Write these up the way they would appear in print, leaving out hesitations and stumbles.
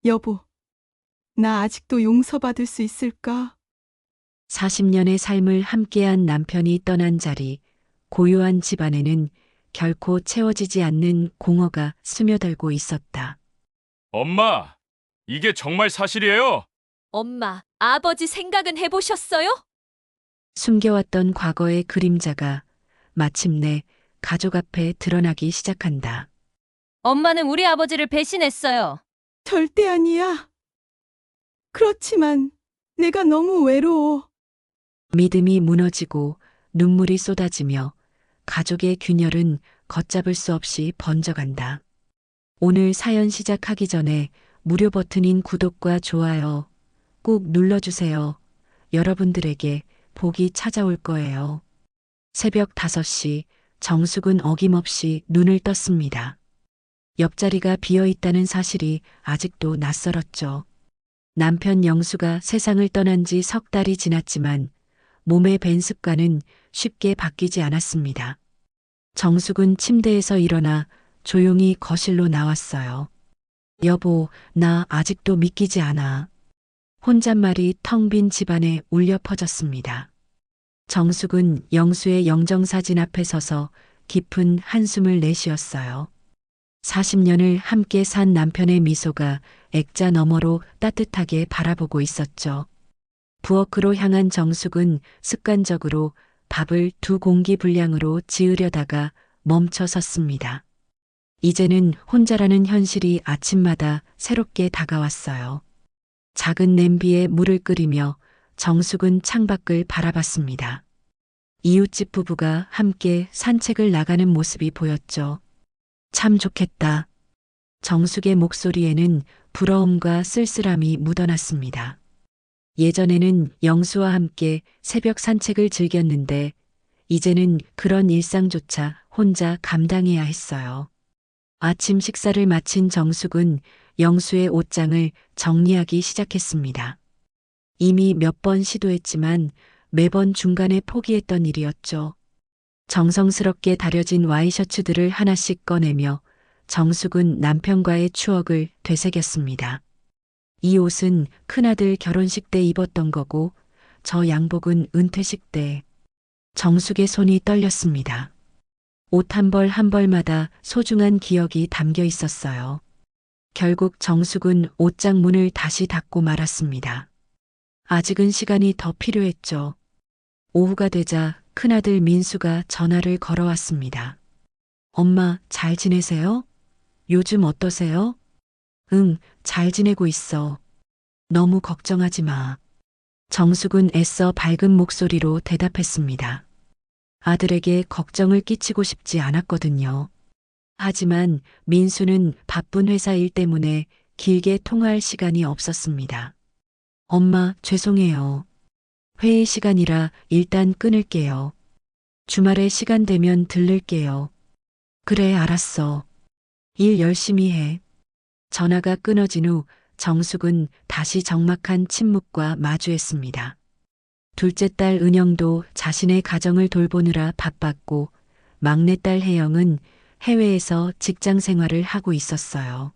여보, 나 아직도 용서받을 수 있을까? 40년의 삶을 함께한 남편이 떠난 자리, 고요한 집안에는 결코 채워지지 않는 공허가 스며들고 있었다. 엄마, 이게 정말 사실이에요? 엄마, 아버지 생각은 해보셨어요? 숨겨왔던 과거의 그림자가 마침내 가족 앞에 드러나기 시작한다. 엄마는 우리 아버지를 배신했어요. 절대 아니야. 그렇지만 내가 너무 외로워. 믿음이 무너지고 눈물이 쏟아지며 가족의 균열은 걷잡을 수 없이 번져간다. 오늘 사연 시작하기 전에 무료 버튼인 구독과 좋아요 꼭 눌러주세요. 여러분들에게 복이 찾아올 거예요. 새벽 5시 정숙은 어김없이 눈을 떴습니다. 옆자리가 비어 있다는 사실이 아직도 낯설었죠. 남편 영수가 세상을 떠난 지 석 달이 지났지만 몸의 밴 습관은 쉽게 바뀌지 않았습니다. 정숙은 침대에서 일어나 조용히 거실로 나왔어요. 여보, 나 아직도 믿기지 않아. 혼잣말이 텅 빈 집안에 울려 퍼졌습니다. 정숙은 영수의 영정사진 앞에 서서 깊은 한숨을 내쉬었어요. 40년을 함께 산 남편의 미소가 액자 너머로 따뜻하게 바라보고 있었죠. 부엌으로 향한 정숙은 습관적으로 밥을 2공기 분량으로 지으려다가 멈춰 섰습니다. 이제는 혼자라는 현실이 아침마다 새롭게 다가왔어요. 작은 냄비에 물을 끓이며 정숙은 창밖을 바라봤습니다. 이웃집 부부가 함께 산책을 나가는 모습이 보였죠. 참 좋겠다. 정숙의 목소리에는 부러움과 쓸쓸함이 묻어났습니다. 예전에는 영수와 함께 새벽 산책을 즐겼는데 이제는 그런 일상조차 혼자 감당해야 했어요. 아침 식사를 마친 정숙은 영수의 옷장을 정리하기 시작했습니다. 이미 몇 번 시도했지만 매번 중간에 포기했던 일이었죠. 정성스럽게 다려진 와이셔츠들을 하나씩 꺼내며 정숙은 남편과의 추억을 되새겼습니다. 이 옷은 큰아들 결혼식 때 입었던 거고 저 양복은 은퇴식 때. 정숙의 손이 떨렸습니다. 옷 한 벌 한 벌마다 소중한 기억이 담겨 있었어요. 결국 정숙은 옷장 문을 다시 닫고 말았습니다. 아직은 시간이 더 필요했죠. 오후가 되자 큰아들 민수가 전화를 걸어왔습니다. 엄마, 잘 지내세요? 요즘 어떠세요? 응, 잘 지내고 있어. 너무 걱정하지 마. 정숙은 애써 밝은 목소리로 대답했습니다. 아들에게 걱정을 끼치고 싶지 않았거든요. 하지만 민수는 바쁜 회사 일 때문에 길게 통화할 시간이 없었습니다. 엄마, 죄송해요. 회의 시간이라 일단 끊을게요. 주말에 시간 되면 들를게요. 그래, 알았어. 일 열심히 해. 전화가 끊어진 후 정숙은 다시 적막한 침묵과 마주했습니다. 둘째 딸 은영도 자신의 가정을 돌보느라 바빴고 막내딸 혜영은 해외에서 직장 생활을 하고 있었어요.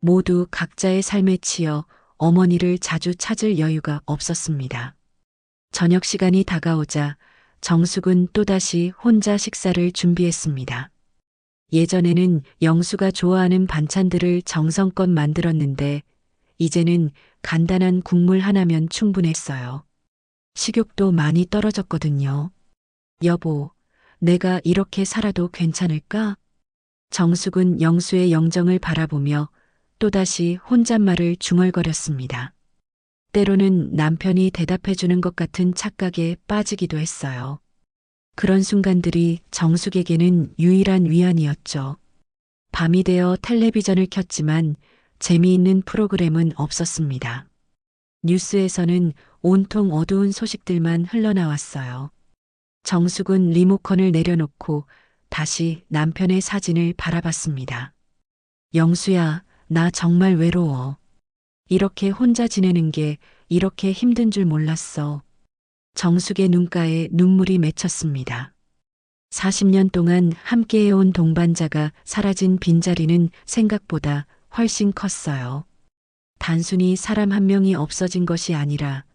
모두 각자의 삶에 치여 어머니를 자주 찾을 여유가 없었습니다. 저녁 시간이 다가오자 정숙은 또다시 혼자 식사를 준비했습니다. 예전에는 영수가 좋아하는 반찬들을 정성껏 만들었는데 이제는 간단한 국물 하나면 충분했어요. 식욕도 많이 떨어졌거든요. 여보, 내가 이렇게 살아도 괜찮을까? 정숙은 영수의 영정을 바라보며 또다시 혼잣말을 중얼거렸습니다. 때로는 남편이 대답해주는 것 같은 착각에 빠지기도 했어요. 그런 순간들이 정숙에게는 유일한 위안이었죠. 밤이 되어 텔레비전을 켰지만 재미있는 프로그램은 없었습니다. 뉴스에서는 온통 어두운 소식들만 흘러나왔어요. 정숙은 리모컨을 내려놓고 다시 남편의 사진을 바라봤습니다. 영수야, 나 정말 외로워. 이렇게 혼자 지내는 게 이렇게 힘든 줄 몰랐어. 정숙의 눈가에 눈물이 맺혔습니다. 40년 동안 함께해온 동반자가 사라진 빈자리는 생각보다 훨씬 컸어요. 단순히 사람 한 명이 없어진 것이 아니라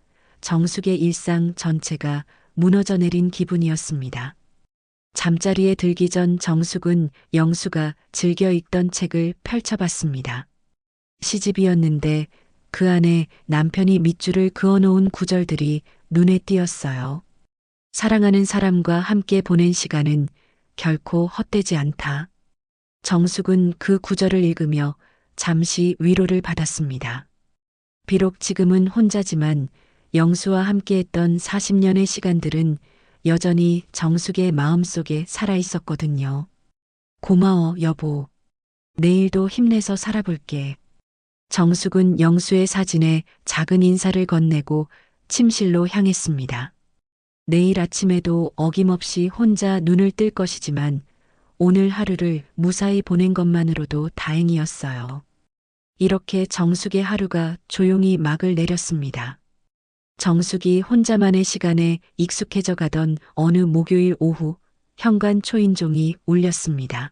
정숙의 일상 전체가 무너져 내린 기분이었습니다. 잠자리에 들기 전 정숙은 영수가 즐겨 읽던 책을 펼쳐봤습니다. 시집이었는데 그 안에 남편이 밑줄을 그어놓은 구절들이 눈에 띄었어요. 사랑하는 사람과 함께 보낸 시간은 결코 헛되지 않다. 정숙은 그 구절을 읽으며 잠시 위로를 받았습니다. 비록 지금은 혼자지만 영수와 함께했던 40년의 시간들은 여전히 정숙의 마음속에 살아 있었거든요. 고마워, 여보. 내일도 힘내서 살아볼게. 정숙은 영수의 사진에 작은 인사를 건네고 침실로 향했습니다. 내일 아침에도 어김없이 혼자 눈을 뜰 것이지만 오늘 하루를 무사히 보낸 것만으로도 다행이었어요. 이렇게 정숙의 하루가 조용히 막을 내렸습니다. 정숙이 혼자만의 시간에 익숙해져 가던 어느 목요일 오후 현관 초인종이 울렸습니다.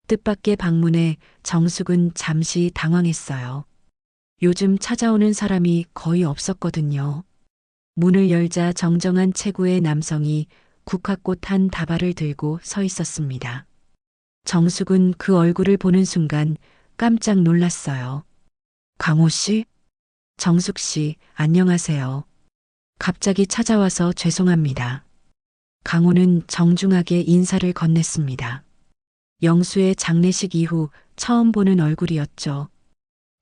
뜻밖의 방문에 정숙은 잠시 당황했어요. 요즘 찾아오는 사람이 거의 없었거든요. 문을 열자 정정한 체구의 남성이 국화꽃 한 다발을 들고 서 있었습니다. 정숙은 그 얼굴을 보는 순간 깜짝 놀랐어요. 강호 씨? 정숙 씨, 안녕하세요. 갑자기 찾아와서 죄송합니다. 강호는 정중하게 인사를 건넸습니다. 영수의 장례식 이후 처음 보는 얼굴이었죠.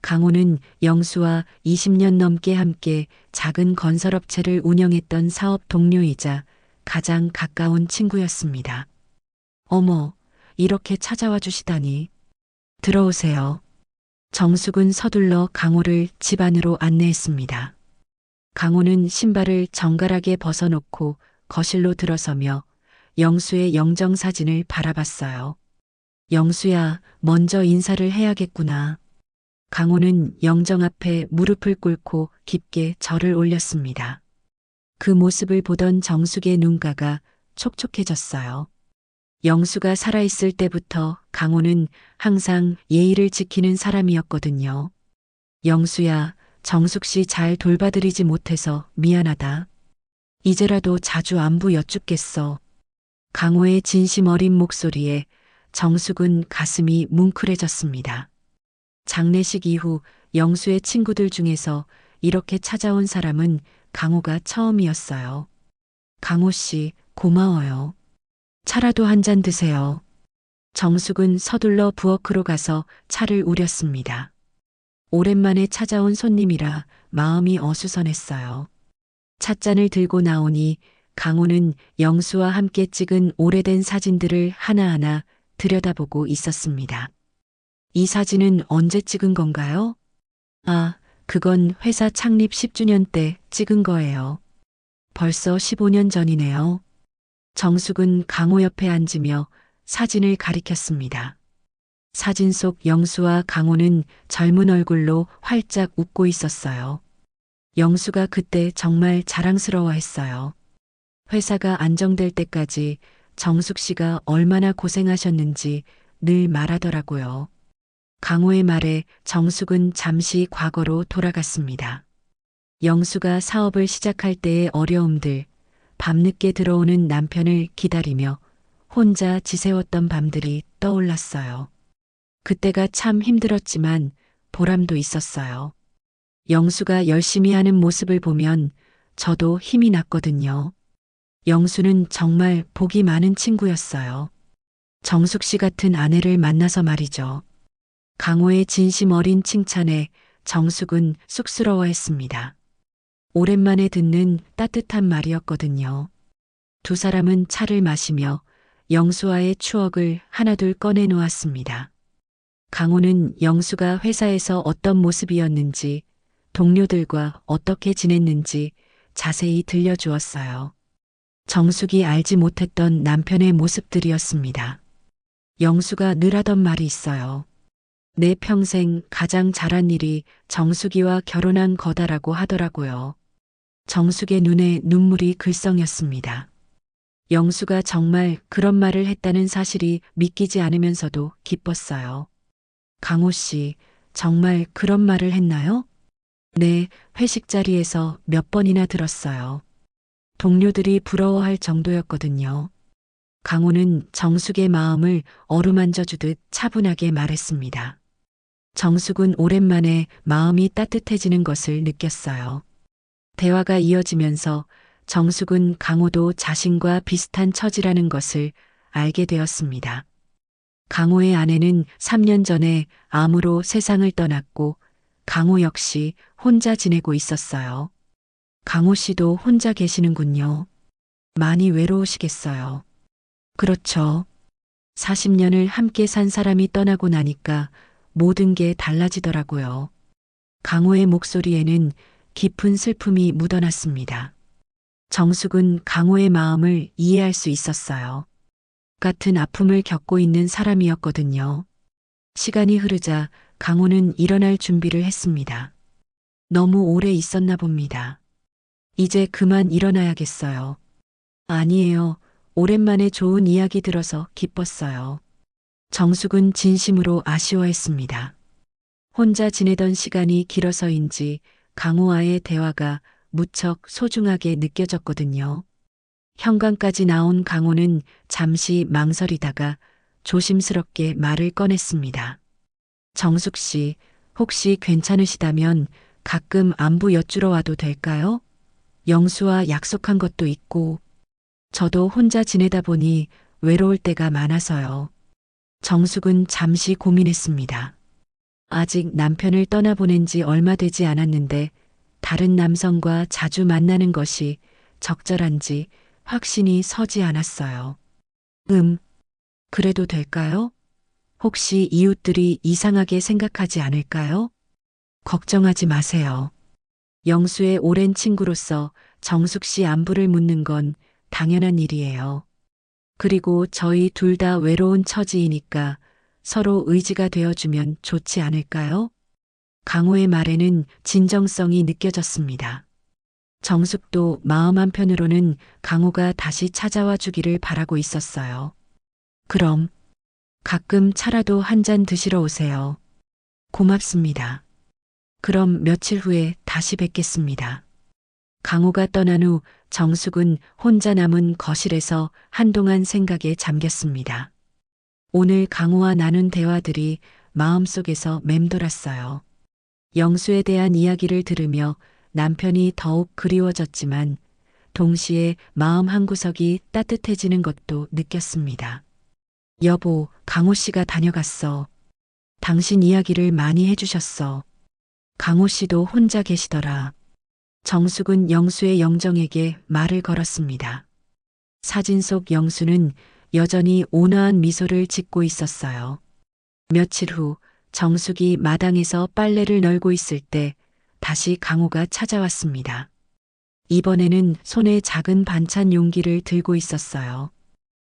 강호는 영수와 20년 넘게 함께 작은 건설업체를 운영했던 사업 동료이자 가장 가까운 친구였습니다. 어머, 이렇게 찾아와 주시다니. 들어오세요. 정숙은 서둘러 강호를 집 안으로 안내했습니다. 강호는 신발을 정갈하게 벗어놓고 거실로 들어서며 영수의 영정사진을 바라봤어요. 영수야, 먼저 인사를 해야겠구나. 강호는 영정 앞에 무릎을 꿇고 깊게 절을 올렸습니다. 그 모습을 보던 정숙의 눈가가 촉촉해졌어요. 영수가 살아있을 때부터 강호는 항상 예의를 지키는 사람이었거든요. 영수야, 정숙 씨 잘 돌봐드리지 못해서 미안하다. 이제라도 자주 안부 여쭙겠어. 강호의 진심 어린 목소리에 정숙은 가슴이 뭉클해졌습니다. 장례식 이후 영수의 친구들 중에서 이렇게 찾아온 사람은 강호가 처음이었어요. 강호 씨, 고마워요. 차라도 한 잔 드세요. 정숙은 서둘러 부엌으로 가서 차를 우렸습니다. 오랜만에 찾아온 손님이라 마음이 어수선했어요. 찻잔을 들고 나오니 강호는 영수와 함께 찍은 오래된 사진들을 하나하나 들여다보고 있었습니다. 이 사진은 언제 찍은 건가요? 아, 그건 회사 창립 10주년 때 찍은 거예요. 벌써 15년 전이네요. 정숙은 강호 옆에 앉으며 사진을 가리켰습니다. 사진 속 영수와 강호는 젊은 얼굴로 활짝 웃고 있었어요. 영수가 그때 정말 자랑스러워했어요. 회사가 안정될 때까지 정숙 씨가 얼마나 고생하셨는지 늘 말하더라고요. 강호의 말에 정숙은 잠시 과거로 돌아갔습니다. 영수가 사업을 시작할 때의 어려움들, 밤늦게 들어오는 남편을 기다리며 혼자 지새웠던 밤들이 떠올랐어요. 그때가 참 힘들었지만 보람도 있었어요. 영수가 열심히 하는 모습을 보면 저도 힘이 났거든요. 영수는 정말 복이 많은 친구였어요. 정숙 씨 같은 아내를 만나서 말이죠. 강호의 진심 어린 칭찬에 정숙은 쑥스러워했습니다. 오랜만에 듣는 따뜻한 말이었거든요. 두 사람은 차를 마시며 영수와의 추억을 하나둘 꺼내 놓았습니다. 강호는 영수가 회사에서 어떤 모습이었는지, 동료들과 어떻게 지냈는지 자세히 들려주었어요. 정숙이 알지 못했던 남편의 모습들이었습니다. 영수가 늘 하던 말이 있어요. 내 평생 가장 잘한 일이 정숙이와 결혼한 거다라고 하더라고요. 정숙의 눈에 눈물이 글썽였습니다. 영수가 정말 그런 말을 했다는 사실이 믿기지 않으면서도 기뻤어요. 강호 씨, 정말 그런 말을 했나요? 네, 회식 자리에서 몇 번이나 들었어요. 동료들이 부러워할 정도였거든요. 강호는 정숙의 마음을 어루만져 주듯 차분하게 말했습니다. 정숙은 오랜만에 마음이 따뜻해지는 것을 느꼈어요. 대화가 이어지면서 정숙은 강호도 자신과 비슷한 처지라는 것을 알게 되었습니다. 강호의 아내는 3년 전에 암으로 세상을 떠났고 강호 역시 혼자 지내고 있었어요. 강호 씨도 혼자 계시는군요. 많이 외로우시겠어요. 그렇죠. 40년을 함께 산 사람이 떠나고 나니까 모든 게 달라지더라고요. 강호의 목소리에는 깊은 슬픔이 묻어났습니다. 정숙은 강호의 마음을 이해할 수 있었어요. 같은 아픔을 겪고 있는 사람이었거든요. 시간이 흐르자 강호는 일어날 준비를 했습니다. 너무 오래 있었나 봅니다. 이제 그만 일어나야겠어요. 아니에요. 오랜만에 좋은 이야기 들어서 기뻤어요. 정숙은 진심으로 아쉬워했습니다. 혼자 지내던 시간이 길어서인지 강호와의 대화가 무척 소중하게 느껴졌거든요. 현관까지 나온 강호는 잠시 망설이다가 조심스럽게 말을 꺼냈습니다. 정숙 씨, 혹시 괜찮으시다면 가끔 안부 여쭈러 와도 될까요? 영수와 약속한 것도 있고, 저도 혼자 지내다 보니 외로울 때가 많아서요. 정숙은 잠시 고민했습니다. 아직 남편을 떠나보낸 지 얼마 되지 않았는데 다른 남성과 자주 만나는 것이 적절한지 확신이 서지 않았어요. 그래도 될까요? 혹시 이웃들이 이상하게 생각하지 않을까요? 걱정하지 마세요. 영수의 오랜 친구로서 정숙 씨 안부를 묻는 건 당연한 일이에요. 그리고 저희 둘 다 외로운 처지이니까 서로 의지가 되어주면 좋지 않을까요? 강호의 말에는 진정성이 느껴졌습니다. 정숙도 마음 한편으로는 강호가 다시 찾아와 주기를 바라고 있었어요. 그럼 가끔 차라도 한 잔 드시러 오세요. 고맙습니다. 그럼 며칠 후에 다시 뵙겠습니다. 강호가 떠난 후 정숙은 혼자 남은 거실에서 한동안 생각에 잠겼습니다. 오늘 강호와 나눈 대화들이 마음속에서 맴돌았어요. 영수에 대한 이야기를 들으며 남편이 더욱 그리워졌지만 동시에 마음 한구석이 따뜻해지는 것도 느꼈습니다. 여보, 강호 씨가 다녀갔어. 당신 이야기를 많이 해주셨어. 강호 씨도 혼자 계시더라. 정숙은 영수의 영정에게 말을 걸었습니다. 사진 속 영수는 여전히 온화한 미소를 짓고 있었어요. 며칠 후 정숙이 마당에서 빨래를 널고 있을 때 다시 강호가 찾아왔습니다. 이번에는 손에 작은 반찬 용기를 들고 있었어요.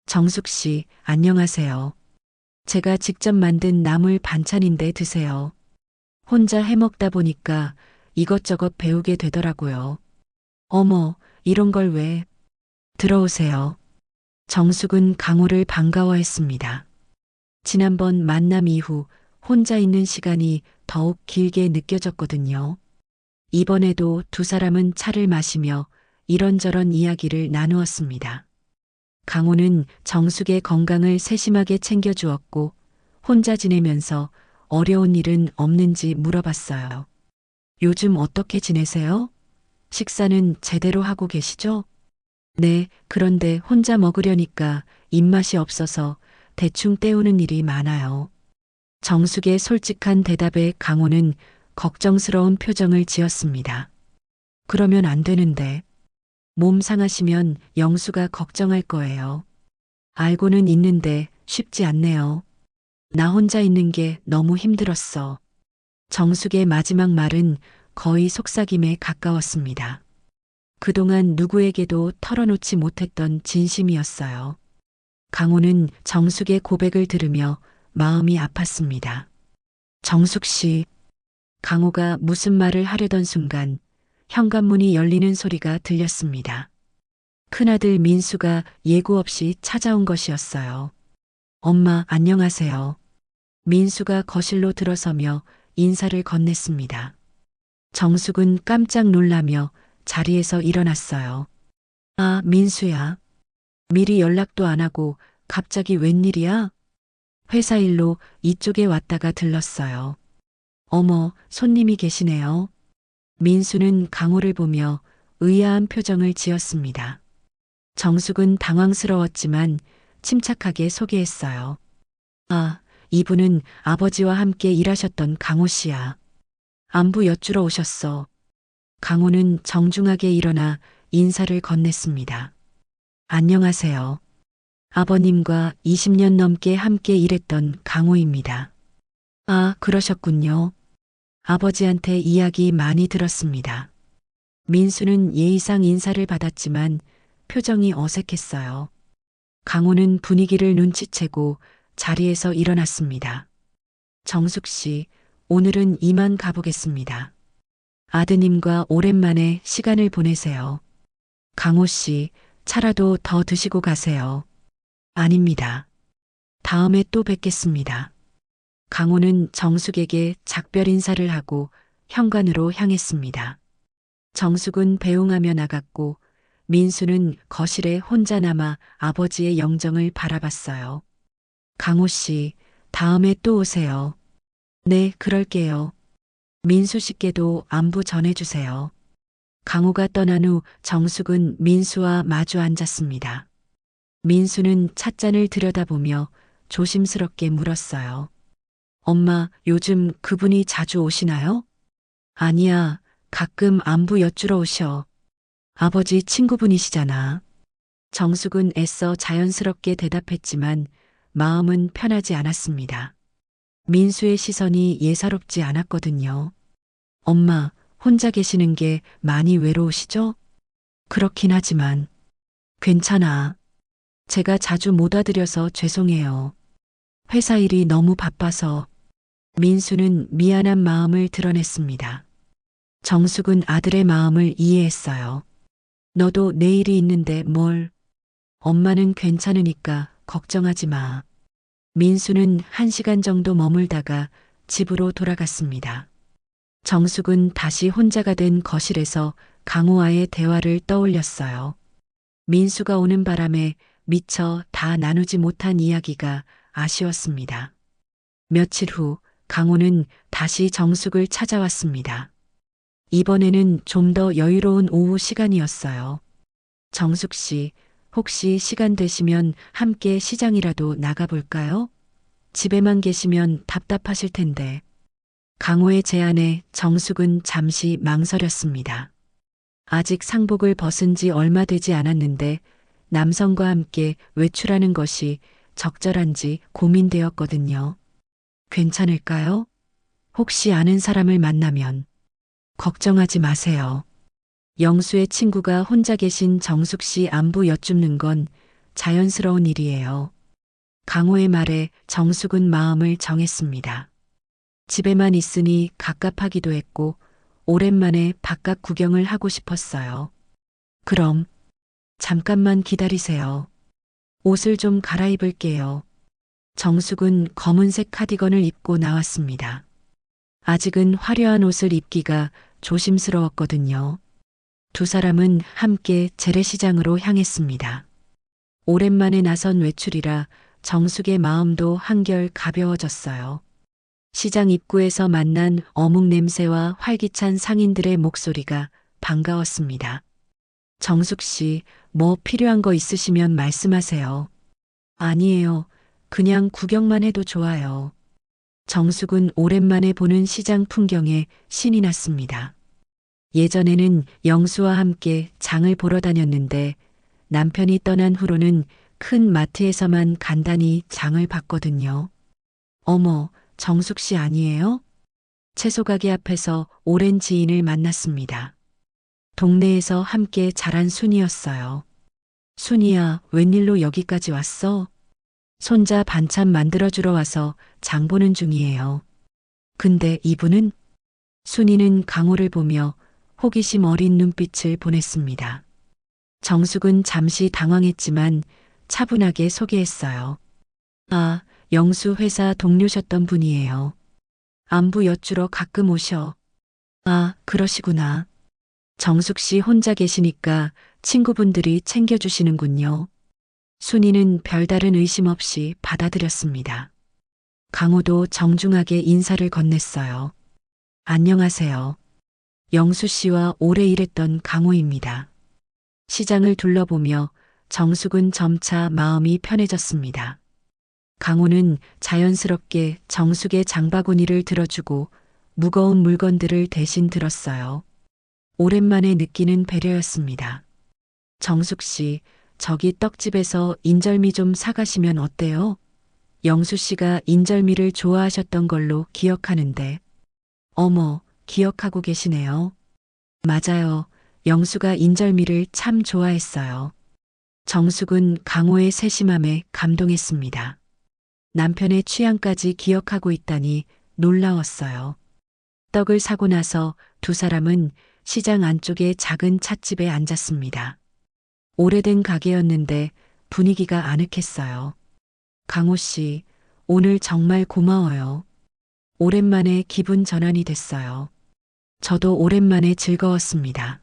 정숙 씨, 안녕하세요. 제가 직접 만든 나물 반찬인데 드세요. 혼자 해먹다 보니까 이것저것 배우게 되더라고요. 어머, 이런 걸 왜? 들어오세요. 정숙은 강호를 반가워했습니다. 지난번 만남 이후 혼자 있는 시간이 더욱 길게 느껴졌거든요. 이번에도 두 사람은 차를 마시며 이런저런 이야기를 나누었습니다. 강호는 정숙의 건강을 세심하게 챙겨주었고 혼자 지내면서 어려운 일은 없는지 물어봤어요. 요즘 어떻게 지내세요? 식사는 제대로 하고 계시죠? 네, 그런데 혼자 먹으려니까 입맛이 없어서 대충 때우는 일이 많아요. 정숙의 솔직한 대답에 강호는 걱정스러운 표정을 지었습니다. 그러면 안 되는데. 몸 상하시면 영수가 걱정할 거예요. 알고는 있는데 쉽지 않네요. 나 혼자 있는 게 너무 힘들었어. 정숙의 마지막 말은 거의 속삭임에 가까웠습니다. 그동안 누구에게도 털어놓지 못했던 진심이었어요. 강호는 정숙의 고백을 들으며 마음이 아팠습니다. 정숙 씨, 강호가 무슨 말을 하려던 순간 현관문이 열리는 소리가 들렸습니다. 큰아들 민수가 예고 없이 찾아온 것이었어요. 엄마, 안녕하세요. 민수가 거실로 들어서며 인사를 건넸습니다. 정숙은 깜짝 놀라며 자리에서 일어났어요. 아, 민수야. 미리 연락도 안 하고 갑자기 웬일이야? 회사 일로 이쪽에 왔다가 들렀어요. 어머, 손님이 계시네요. 민수는 강호를 보며 의아한 표정을 지었습니다. 정숙은 당황스러웠지만 침착하게 소개했어요. 아, 이분은 아버지와 함께 일하셨던 강호 씨야. 안부 여쭈러 오셨어. 강호는 정중하게 일어나 인사를 건넸습니다. 안녕하세요. 아버님과 20년 넘게 함께 일했던 강호입니다. 아, 그러셨군요. 아버지한테 이야기 많이 들었습니다. 민수는 예의상 인사를 받았지만 표정이 어색했어요. 강호는 분위기를 눈치채고 자리에서 일어났습니다. 정숙 씨, 오늘은 이만 가보겠습니다. 아드님과 오랜만에 시간을 보내세요. 강호 씨, 차라도 더 드시고 가세요. 아닙니다. 다음에 또 뵙겠습니다. 강호는 정숙에게 작별 인사를 하고 현관으로 향했습니다. 정숙은 배웅하며 나갔고 민수는 거실에 혼자 남아 아버지의 영정을 바라봤어요. 강호 씨, 다음에 또 오세요. 네, 그럴게요. 민수 씨께도 안부 전해주세요. 강호가 떠난 후 정숙은 민수와 마주 앉았습니다. 민수는 찻잔을 들여다보며 조심스럽게 물었어요. 엄마, 요즘 그분이 자주 오시나요? 아니야, 가끔 안부 여쭈러 오셔. 아버지 친구분이시잖아. 정숙은 애써 자연스럽게 대답했지만 마음은 편하지 않았습니다. 민수의 시선이 예사롭지 않았거든요. 엄마, 혼자 계시는 게 많이 외로우시죠? 그렇긴 하지만 괜찮아. 제가 자주 못 와드려서 죄송해요. 회사 일이 너무 바빠서. 민수는 미안한 마음을 드러냈습니다. 정숙은 아들의 마음을 이해했어요. 너도 내일이 있는데 뭘. 엄마는 괜찮으니까 걱정하지 마. 민수는 1시간 정도 머물다가 집으로 돌아갔습니다. 정숙은 다시 혼자가 된 거실에서 강호와의 대화를 떠올렸어요. 민수가 오는 바람에 미처 다 나누지 못한 이야기가 아쉬웠습니다. 며칠 후 강호는 다시 정숙을 찾아왔습니다. 이번에는 좀 더 여유로운 오후 시간이었어요. 정숙 씨, 혹시 시간 되시면 함께 시장이라도 나가볼까요? 집에만 계시면 답답하실 텐데. 강호의 제안에 정숙은 잠시 망설였습니다. 아직 상복을 벗은 지 얼마 되지 않았는데 남성과 함께 외출하는 것이 적절한지 고민되었거든요. 괜찮을까요? 혹시 아는 사람을 만나면. 걱정하지 마세요. 영수의 친구가 혼자 계신 정숙 씨 안부 여쭙는 건 자연스러운 일이에요. 강호의 말에 정숙은 마음을 정했습니다. 집에만 있으니 갑갑하기도 했고 오랜만에 바깥 구경을 하고 싶었어요. 그럼 잠깐만 기다리세요. 옷을 좀 갈아입을게요. 정숙은 검은색 카디건을 입고 나왔습니다. 아직은 화려한 옷을 입기가 조심스러웠거든요. 두 사람은 함께 재래시장으로 향했습니다. 오랜만에 나선 외출이라 정숙의 마음도 한결 가벼워졌어요. 시장 입구에서 만난 어묵 냄새와 활기찬 상인들의 목소리가 반가웠습니다. 정숙 씨, 뭐 필요한 거 있으시면 말씀하세요. 아니에요. 그냥 구경만 해도 좋아요. 정숙은 오랜만에 보는 시장 풍경에 신이 났습니다. 예전에는 영수와 함께 장을 보러 다녔는데 남편이 떠난 후로는 큰 마트에서만 간단히 장을 봤거든요. 어머, 정숙 씨 아니에요? 채소 가게 앞에서 오랜 지인을 만났습니다. 동네에서 함께 자란 순이었어요. 순이야, 웬일로 여기까지 왔어? 손자 반찬 만들어주러 와서 장 보는 중이에요. 근데 이분은? 순이는 강호를 보며 호기심 어린 눈빛을 보냈습니다. 정숙은 잠시 당황했지만 차분하게 소개했어요. 아, 영수 회사 동료셨던 분이에요. 안부 여쭈러 가끔 오셔. 아, 그러시구나. 정숙 씨 혼자 계시니까 친구분들이 챙겨주시는군요. 순이는 별다른 의심 없이 받아들였습니다. 강호도 정중하게 인사를 건넸어요. 안녕하세요. 영수 씨와 오래 일했던 강호입니다. 시장을 둘러보며 정숙은 점차 마음이 편해졌습니다. 강호는 자연스럽게 정숙의 장바구니를 들어주고 무거운 물건들을 대신 들었어요. 오랜만에 느끼는 배려였습니다. 정숙 씨, 저기 떡집에서 인절미 좀 사가시면 어때요? 영수 씨가 인절미를 좋아하셨던 걸로 기억하는데. 어머, 기억하고 계시네요. 맞아요. 영수가 인절미를 참 좋아했어요. 정숙은 강호의 세심함에 감동했습니다. 남편의 취향까지 기억하고 있다니 놀라웠어요. 떡을 사고 나서 두 사람은 시장 안쪽의 작은 찻집에 앉았습니다. 오래된 가게였는데 분위기가 아늑했어요. 강호 씨, 오늘 정말 고마워요. 오랜만에 기분 전환이 됐어요. 저도 오랜만에 즐거웠습니다.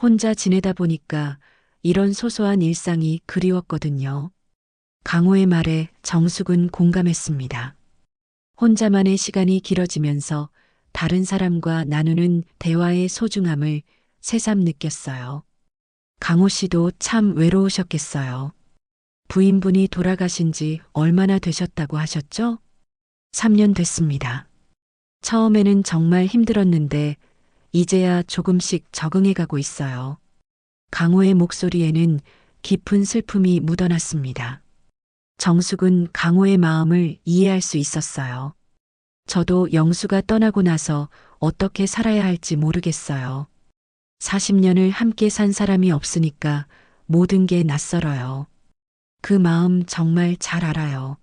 혼자 지내다 보니까 이런 소소한 일상이 그리웠거든요. 강호의 말에 정숙은 공감했습니다. 혼자만의 시간이 길어지면서 다른 사람과 나누는 대화의 소중함을 새삼 느꼈어요. 강호 씨도 참 외로우셨겠어요. 부인분이 돌아가신 지 얼마나 되셨다고 하셨죠? 3년 됐습니다. 처음에는 정말 힘들었는데 이제야 조금씩 적응해 가고 있어요. 강호의 목소리에는 깊은 슬픔이 묻어났습니다. 정숙은 강호의 마음을 이해할 수 있었어요. 저도 영수가 떠나고 나서 어떻게 살아야 할지 모르겠어요. 40년을 함께 산 사람이 없으니까 모든 게 낯설어요. 그 마음 정말 잘 알아요.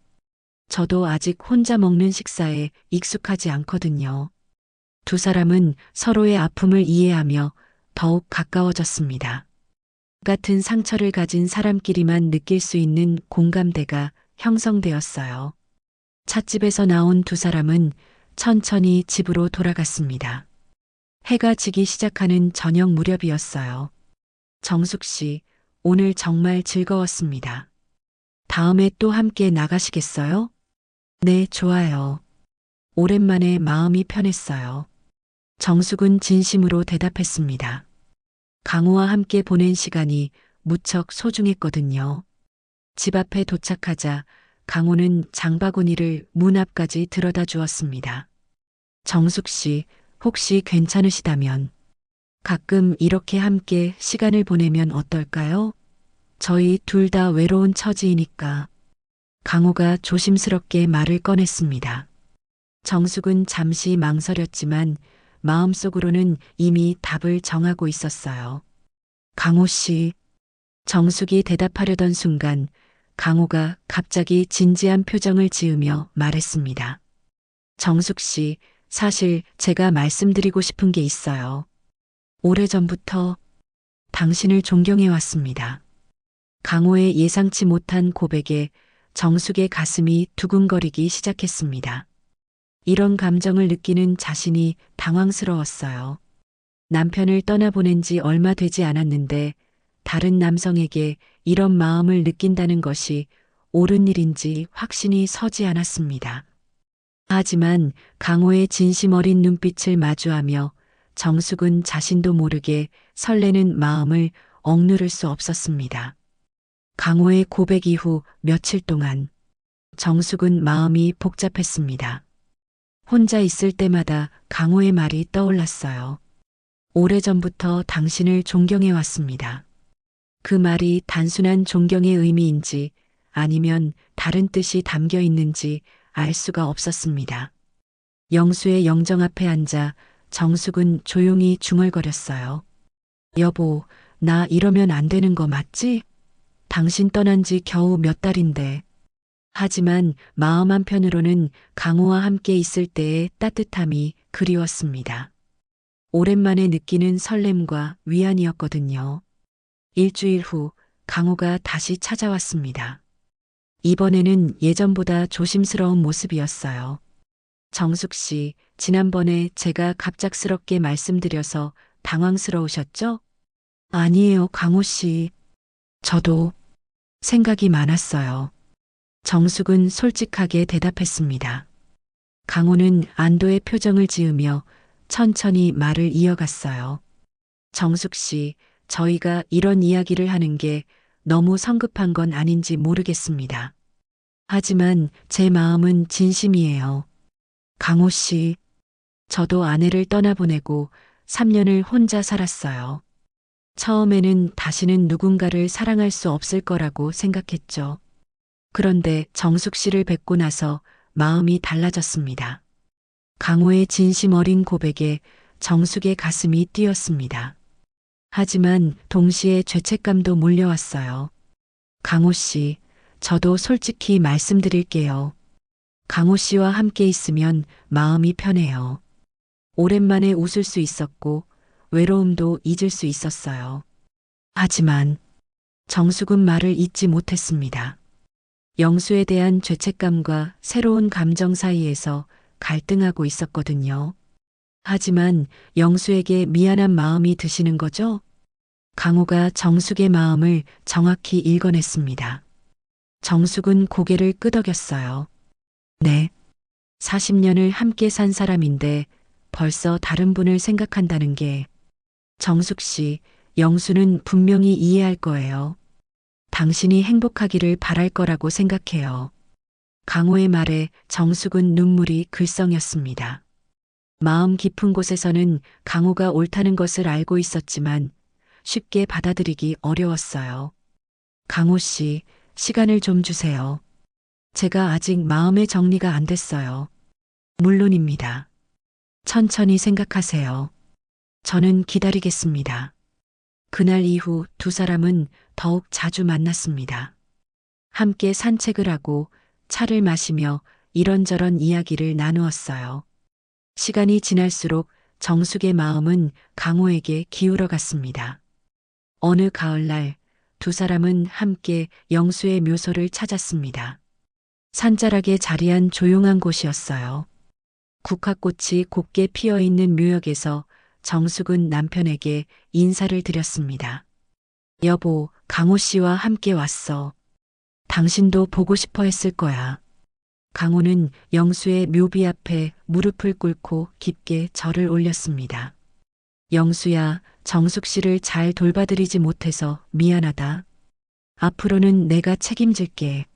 저도 아직 혼자 먹는 식사에 익숙하지 않거든요. 두 사람은 서로의 아픔을 이해하며 더욱 가까워졌습니다. 같은 상처를 가진 사람끼리만 느낄 수 있는 공감대가 형성되었어요. 찻집에서 나온 두 사람은 천천히 집으로 돌아갔습니다. 해가 지기 시작하는 저녁 무렵이었어요. 정숙 씨, 오늘 정말 즐거웠습니다. 다음에 또 함께 나가시겠어요? 네, 좋아요. 오랜만에 마음이 편했어요. 정숙은 진심으로 대답했습니다. 강호와 함께 보낸 시간이 무척 소중했거든요. 집 앞에 도착하자 강호는 장바구니를 문 앞까지 들여다 주었습니다. 정숙 씨, 혹시 괜찮으시다면 가끔 이렇게 함께 시간을 보내면 어떨까요? 저희 둘 다 외로운 처지이니까. 강호가 조심스럽게 말을 꺼냈습니다. 정숙은 잠시 망설였지만 마음속으로는 이미 답을 정하고 있었어요. 강호 씨. 정숙이 대답하려던 순간 강호가 갑자기 진지한 표정을 지으며 말했습니다. 정숙 씨, 사실 제가 말씀드리고 싶은 게 있어요. 오래전부터 당신을 존경해 왔습니다. 강호의 예상치 못한 고백에 정숙의 가슴이 두근거리기 시작했습니다. 이런 감정을 느끼는 자신이 당황스러웠어요. 남편을 떠나보낸 지 얼마 되지 않았는데 다른 남성에게 이런 마음을 느낀다는 것이 옳은 일인지 확신이 서지 않았습니다. 하지만 강호의 진심 어린 눈빛을 마주하며 정숙은 자신도 모르게 설레는 마음을 억누를 수 없었습니다. 강호의 고백 이후 며칠 동안 정숙은 마음이 복잡했습니다. 혼자 있을 때마다 강호의 말이 떠올랐어요. 오래전부터 당신을 존경해 왔습니다. 그 말이 단순한 존경의 의미인지 아니면 다른 뜻이 담겨 있는지 알 수가 없었습니다. 영수의 영정 앞에 앉아 정숙은 조용히 중얼거렸어요. 여보, 나 이러면 안 되는 거 맞지? 당신 떠난 지 겨우 몇 달인데. 하지만 마음 한편으로는 강호와 함께 있을 때의 따뜻함이 그리웠습니다. 오랜만에 느끼는 설렘과 위안이었거든요. 일주일 후 강호가 다시 찾아왔습니다. 이번에는 예전보다 조심스러운 모습이었어요. 정숙 씨, 지난번에 제가 갑작스럽게 말씀드려서 당황스러우셨죠? 아니에요, 강호 씨. 저도 생각이 많았어요. 정숙은 솔직하게 대답했습니다. 강호는 안도의 표정을 지으며 천천히 말을 이어갔어요. 정숙 씨, 저희가 이런 이야기를 하는 게 너무 성급한 건 아닌지 모르겠습니다. 하지만 제 마음은 진심이에요. 강호 씨, 저도 아내를 떠나보내고 3년을 혼자 살았어요. 처음에는 다시는 누군가를 사랑할 수 없을 거라고 생각했죠. 그런데 정숙 씨를 뵙고 나서 마음이 달라졌습니다. 강호의 진심 어린 고백에 정숙의 가슴이 뛰었습니다. 하지만 동시에 죄책감도 몰려왔어요. 강호 씨, 저도 솔직히 말씀드릴게요. 강호 씨와 함께 있으면 마음이 편해요. 오랜만에 웃을 수 있었고 외로움도 잊을 수 있었어요. 하지만 정숙은 말을 잇지 못했습니다. 영수에 대한 죄책감과 새로운 감정 사이에서 갈등하고 있었거든요. 하지만 영수에게 미안한 마음이 드시는 거죠? 강호가 정숙의 마음을 정확히 읽어냈습니다. 정숙은 고개를 끄덕였어요. 네. 40년을 함께 산 사람인데 벌써 다른 분을 생각한다는 게 정숙 씨, 영수는 분명히 이해할 거예요. 당신이 행복하기를 바랄 거라고 생각해요. 강호의 말에 정숙은 눈물이 글썽였습니다. 마음 깊은 곳에서는 강호가 옳다는 것을 알고 있었지만 쉽게 받아들이기 어려웠어요. 강호 씨, 시간을 좀 주세요. 제가 아직 마음의 정리가 안 됐어요. 물론입니다. 천천히 생각하세요. 저는 기다리겠습니다. 그날 이후 두 사람은 더욱 자주 만났습니다. 함께 산책을 하고 차를 마시며 이런저런 이야기를 나누었어요. 시간이 지날수록 정숙의 마음은 강호에게 기울어 갔습니다. 어느 가을날 두 사람은 함께 영수의 묘소를 찾았습니다. 산자락에 자리한 조용한 곳이었어요. 국화꽃이 곱게 피어 있는 묘역에서 정숙은 남편에게 인사를 드렸습니다. 여보, 강호 씨와 함께 왔어. 당신도 보고 싶어 했을 거야. 강호는 영수의 묘비 앞에 무릎을 꿇고 깊게 절을 올렸습니다. 영수야, 정숙 씨를 잘 돌봐드리지 못해서 미안하다. 앞으로는 내가 책임질게.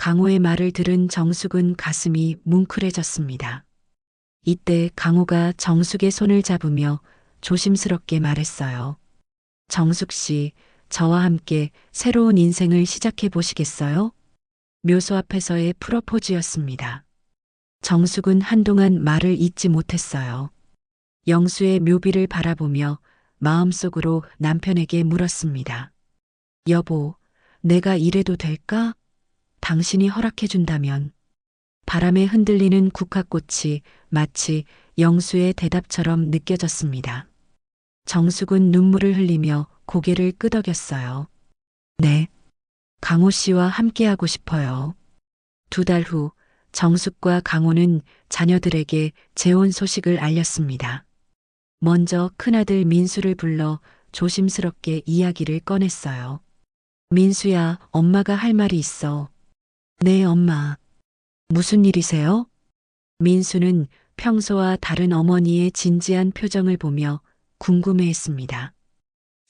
강호의 말을 들은 정숙은 가슴이 뭉클해졌습니다. 이때 강호가 정숙의 손을 잡으며 조심스럽게 말했어요. 정숙 씨, 저와 함께 새로운 인생을 시작해 보시겠어요? 묘소 앞에서의 프로포즈였습니다. 정숙은 한동안 말을 잇지 못했어요. 영수의 묘비를 바라보며 마음속으로 남편에게 물었습니다. 여보, 내가 이래도 될까? 당신이 허락해준다면. 바람에 흔들리는 국화꽃이 마치 영수의 대답처럼 느껴졌습니다. 정숙은 눈물을 흘리며 고개를 끄덕였어요. 네. 강호 씨와 함께하고 싶어요. 2달 후 정숙과 강호는 자녀들에게 재혼 소식을 알렸습니다. 먼저 큰아들 민수를 불러 조심스럽게 이야기를 꺼냈어요. 민수야, 엄마가 할 말이 있어. 네, 엄마. 무슨 일이세요? 민수는 평소와 다른 어머니의 진지한 표정을 보며 궁금해했습니다.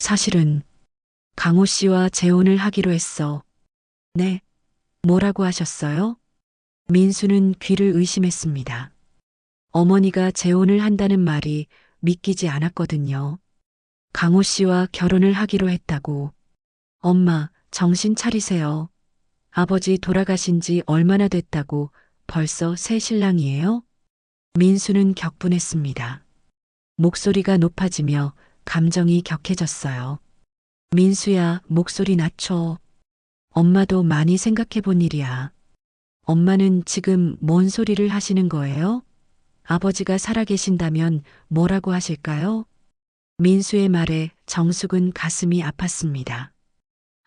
사실은 강호 씨와 재혼을 하기로 했어. 네. 뭐라고 하셨어요? 민수는 귀를 의심했습니다. 어머니가 재혼을 한다는 말이 믿기지 않았거든요. 강호 씨와 결혼을 하기로 했다고. 엄마, 정신 차리세요. 아버지 돌아가신 지 얼마나 됐다고 벌써 새 신랑이에요? 민수는 격분했습니다. 목소리가 높아지며 감정이 격해졌어요. 민수야, 목소리 낮춰. 엄마도 많이 생각해 본 일이야. 엄마는 지금 뭔 소리를 하시는 거예요? 아버지가 살아계신다면 뭐라고 하실까요? 민수의 말에 정숙은 가슴이 아팠습니다.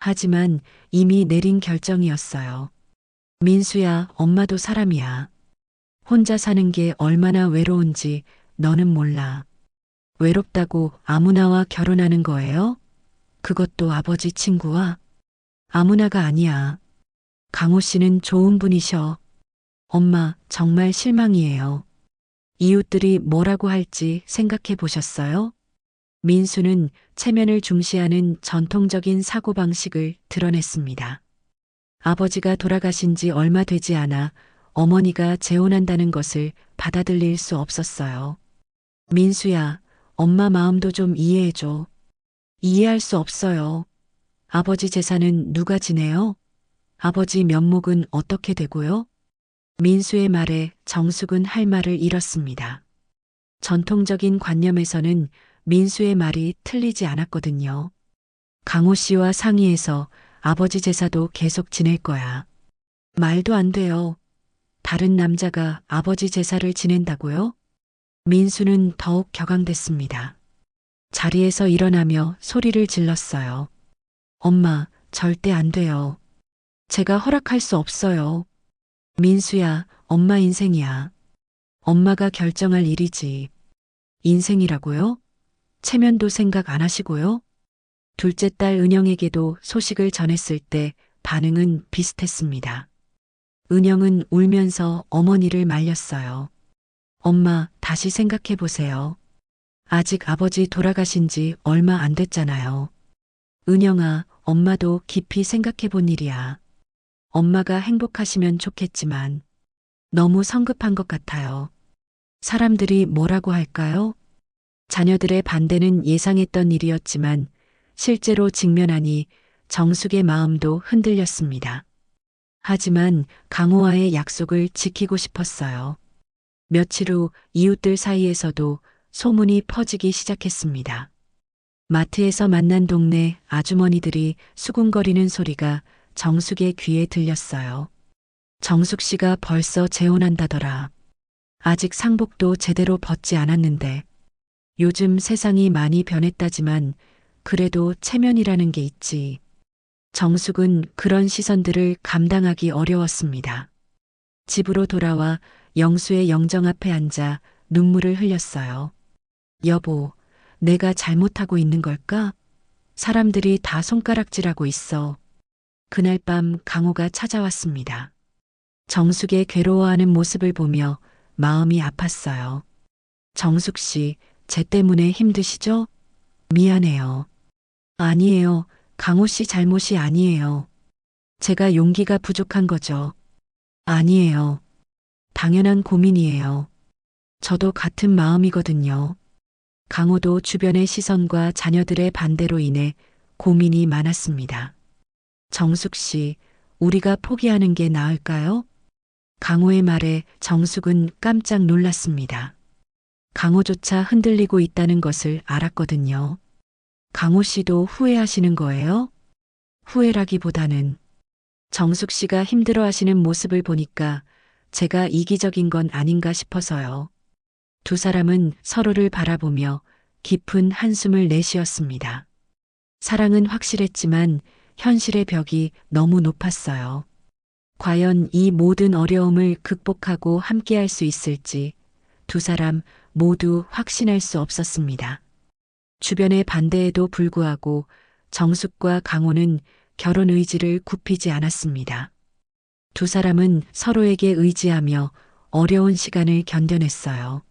하지만 이미 내린 결정이었어요. 민수야, 엄마도 사람이야. 혼자 사는 게 얼마나 외로운지 너는 몰라. 외롭다고 아무나와 결혼하는 거예요? 그것도 아버지 친구와? 아무나가 아니야. 강호 씨는 좋은 분이셔. 엄마, 정말 실망이에요. 이웃들이 뭐라고 할지 생각해 보셨어요? 민수는 체면을 중시하는 전통적인 사고방식을 드러냈습니다. 아버지가 돌아가신 지 얼마 되지 않아 어머니가 재혼한다는 것을 받아들일 수 없었어요. 민수야, 엄마 마음도 좀 이해해줘. 이해할 수 없어요. 아버지 재산은 누가 지내요? 아버지 면목은 어떻게 되고요? 민수의 말에 정숙은 할 말을 잃었습니다. 전통적인 관념에서는 민수의 말이 틀리지 않았거든요. 강호 씨와 상의해서 아버지 제사도 계속 지낼 거야. 말도 안 돼요. 다른 남자가 아버지 제사를 지낸다고요? 민수는 더욱 격앙됐습니다. 자리에서 일어나며 소리를 질렀어요. 엄마, 절대 안 돼요. 제가 허락할 수 없어요. 민수야, 엄마 인생이야. 엄마가 결정할 일이지. 인생이라고요? 체면도 생각 안 하시고요? 둘째 딸 은영에게도 소식을 전했을 때 반응은 비슷했습니다. 은영은 울면서 어머니를 말렸어요. 엄마, 다시 생각해 보세요. 아직 아버지 돌아가신 지 얼마 안 됐잖아요. 은영아, 엄마도 깊이 생각해 본 일이야. 엄마가 행복하시면 좋겠지만 너무 성급한 것 같아요. 사람들이 뭐라고 할까요? 자녀들의 반대는 예상했던 일이었지만 실제로 직면하니 정숙의 마음도 흔들렸습니다. 하지만 강호와의 약속을 지키고 싶었어요. 며칠 후 이웃들 사이에서도 소문이 퍼지기 시작했습니다. 마트에서 만난 동네 아주머니들이 수군거리는 소리가 정숙의 귀에 들렸어요. 정숙 씨가 벌써 재혼한다더라. 아직 상복도 제대로 벗지 않았는데. 요즘 세상이 많이 변했다지만 그래도 체면이라는 게 있지. 정숙은 그런 시선들을 감당하기 어려웠습니다. 집으로 돌아와 영수의 영정 앞에 앉아 눈물을 흘렸어요. 여보, 내가 잘못하고 있는 걸까? 사람들이 다 손가락질하고 있어. 그날 밤 강호가 찾아왔습니다. 정숙의 괴로워하는 모습을 보며 마음이 아팠어요. 정숙 씨, 제 때문에 힘드시죠? 미안해요. 아니에요. 강호 씨 잘못이 아니에요. 제가 용기가 부족한 거죠. 아니에요. 당연한 고민이에요. 저도 같은 마음이거든요. 강호도 주변의 시선과 자녀들의 반대로 인해 고민이 많았습니다. 정숙 씨, 우리가 포기하는 게 나을까요? 강호의 말에 정숙은 깜짝 놀랐습니다. 강호조차 흔들리고 있다는 것을 알았거든요. 강호 씨도 후회하시는 거예요? 후회라기보다는 정숙 씨가 힘들어하시는 모습을 보니까 제가 이기적인 건 아닌가 싶어서요. 두 사람은 서로를 바라보며 깊은 한숨을 내쉬었습니다. 사랑은 확실했지만 현실의 벽이 너무 높았어요. 과연 이 모든 어려움을 극복하고 함께할 수 있을지 두 사람 모두 확신할 수 없었습니다. 주변의 반대에도 불구하고 정숙과 강호는 결혼 의지를 굽히지 않았습니다. 두 사람은 서로에게 의지하며 어려운 시간을 견뎌냈어요.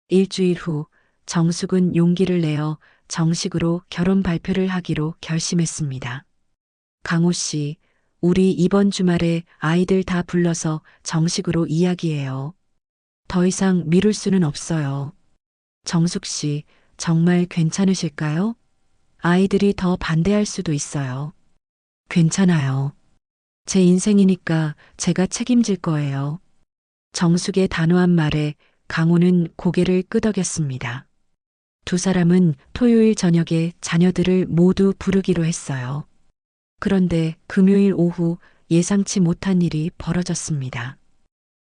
일주일 후 정숙은 용기를 내어 정식으로 결혼 발표를 하기로 결심했습니다. 강호 씨, 우리 이번 주말에 아이들 다 불러서 정식으로 이야기해요. 더 이상 미룰 수는 없어요. 정숙 씨, 정말 괜찮으실까요? 아이들이 더 반대할 수도 있어요. 괜찮아요. 제 인생이니까 제가 책임질 거예요. 정숙의 단호한 말에 강호는 고개를 끄덕였습니다. 두 사람은 토요일 저녁에 자녀들을 모두 부르기로 했어요. 그런데 금요일 오후 예상치 못한 일이 벌어졌습니다.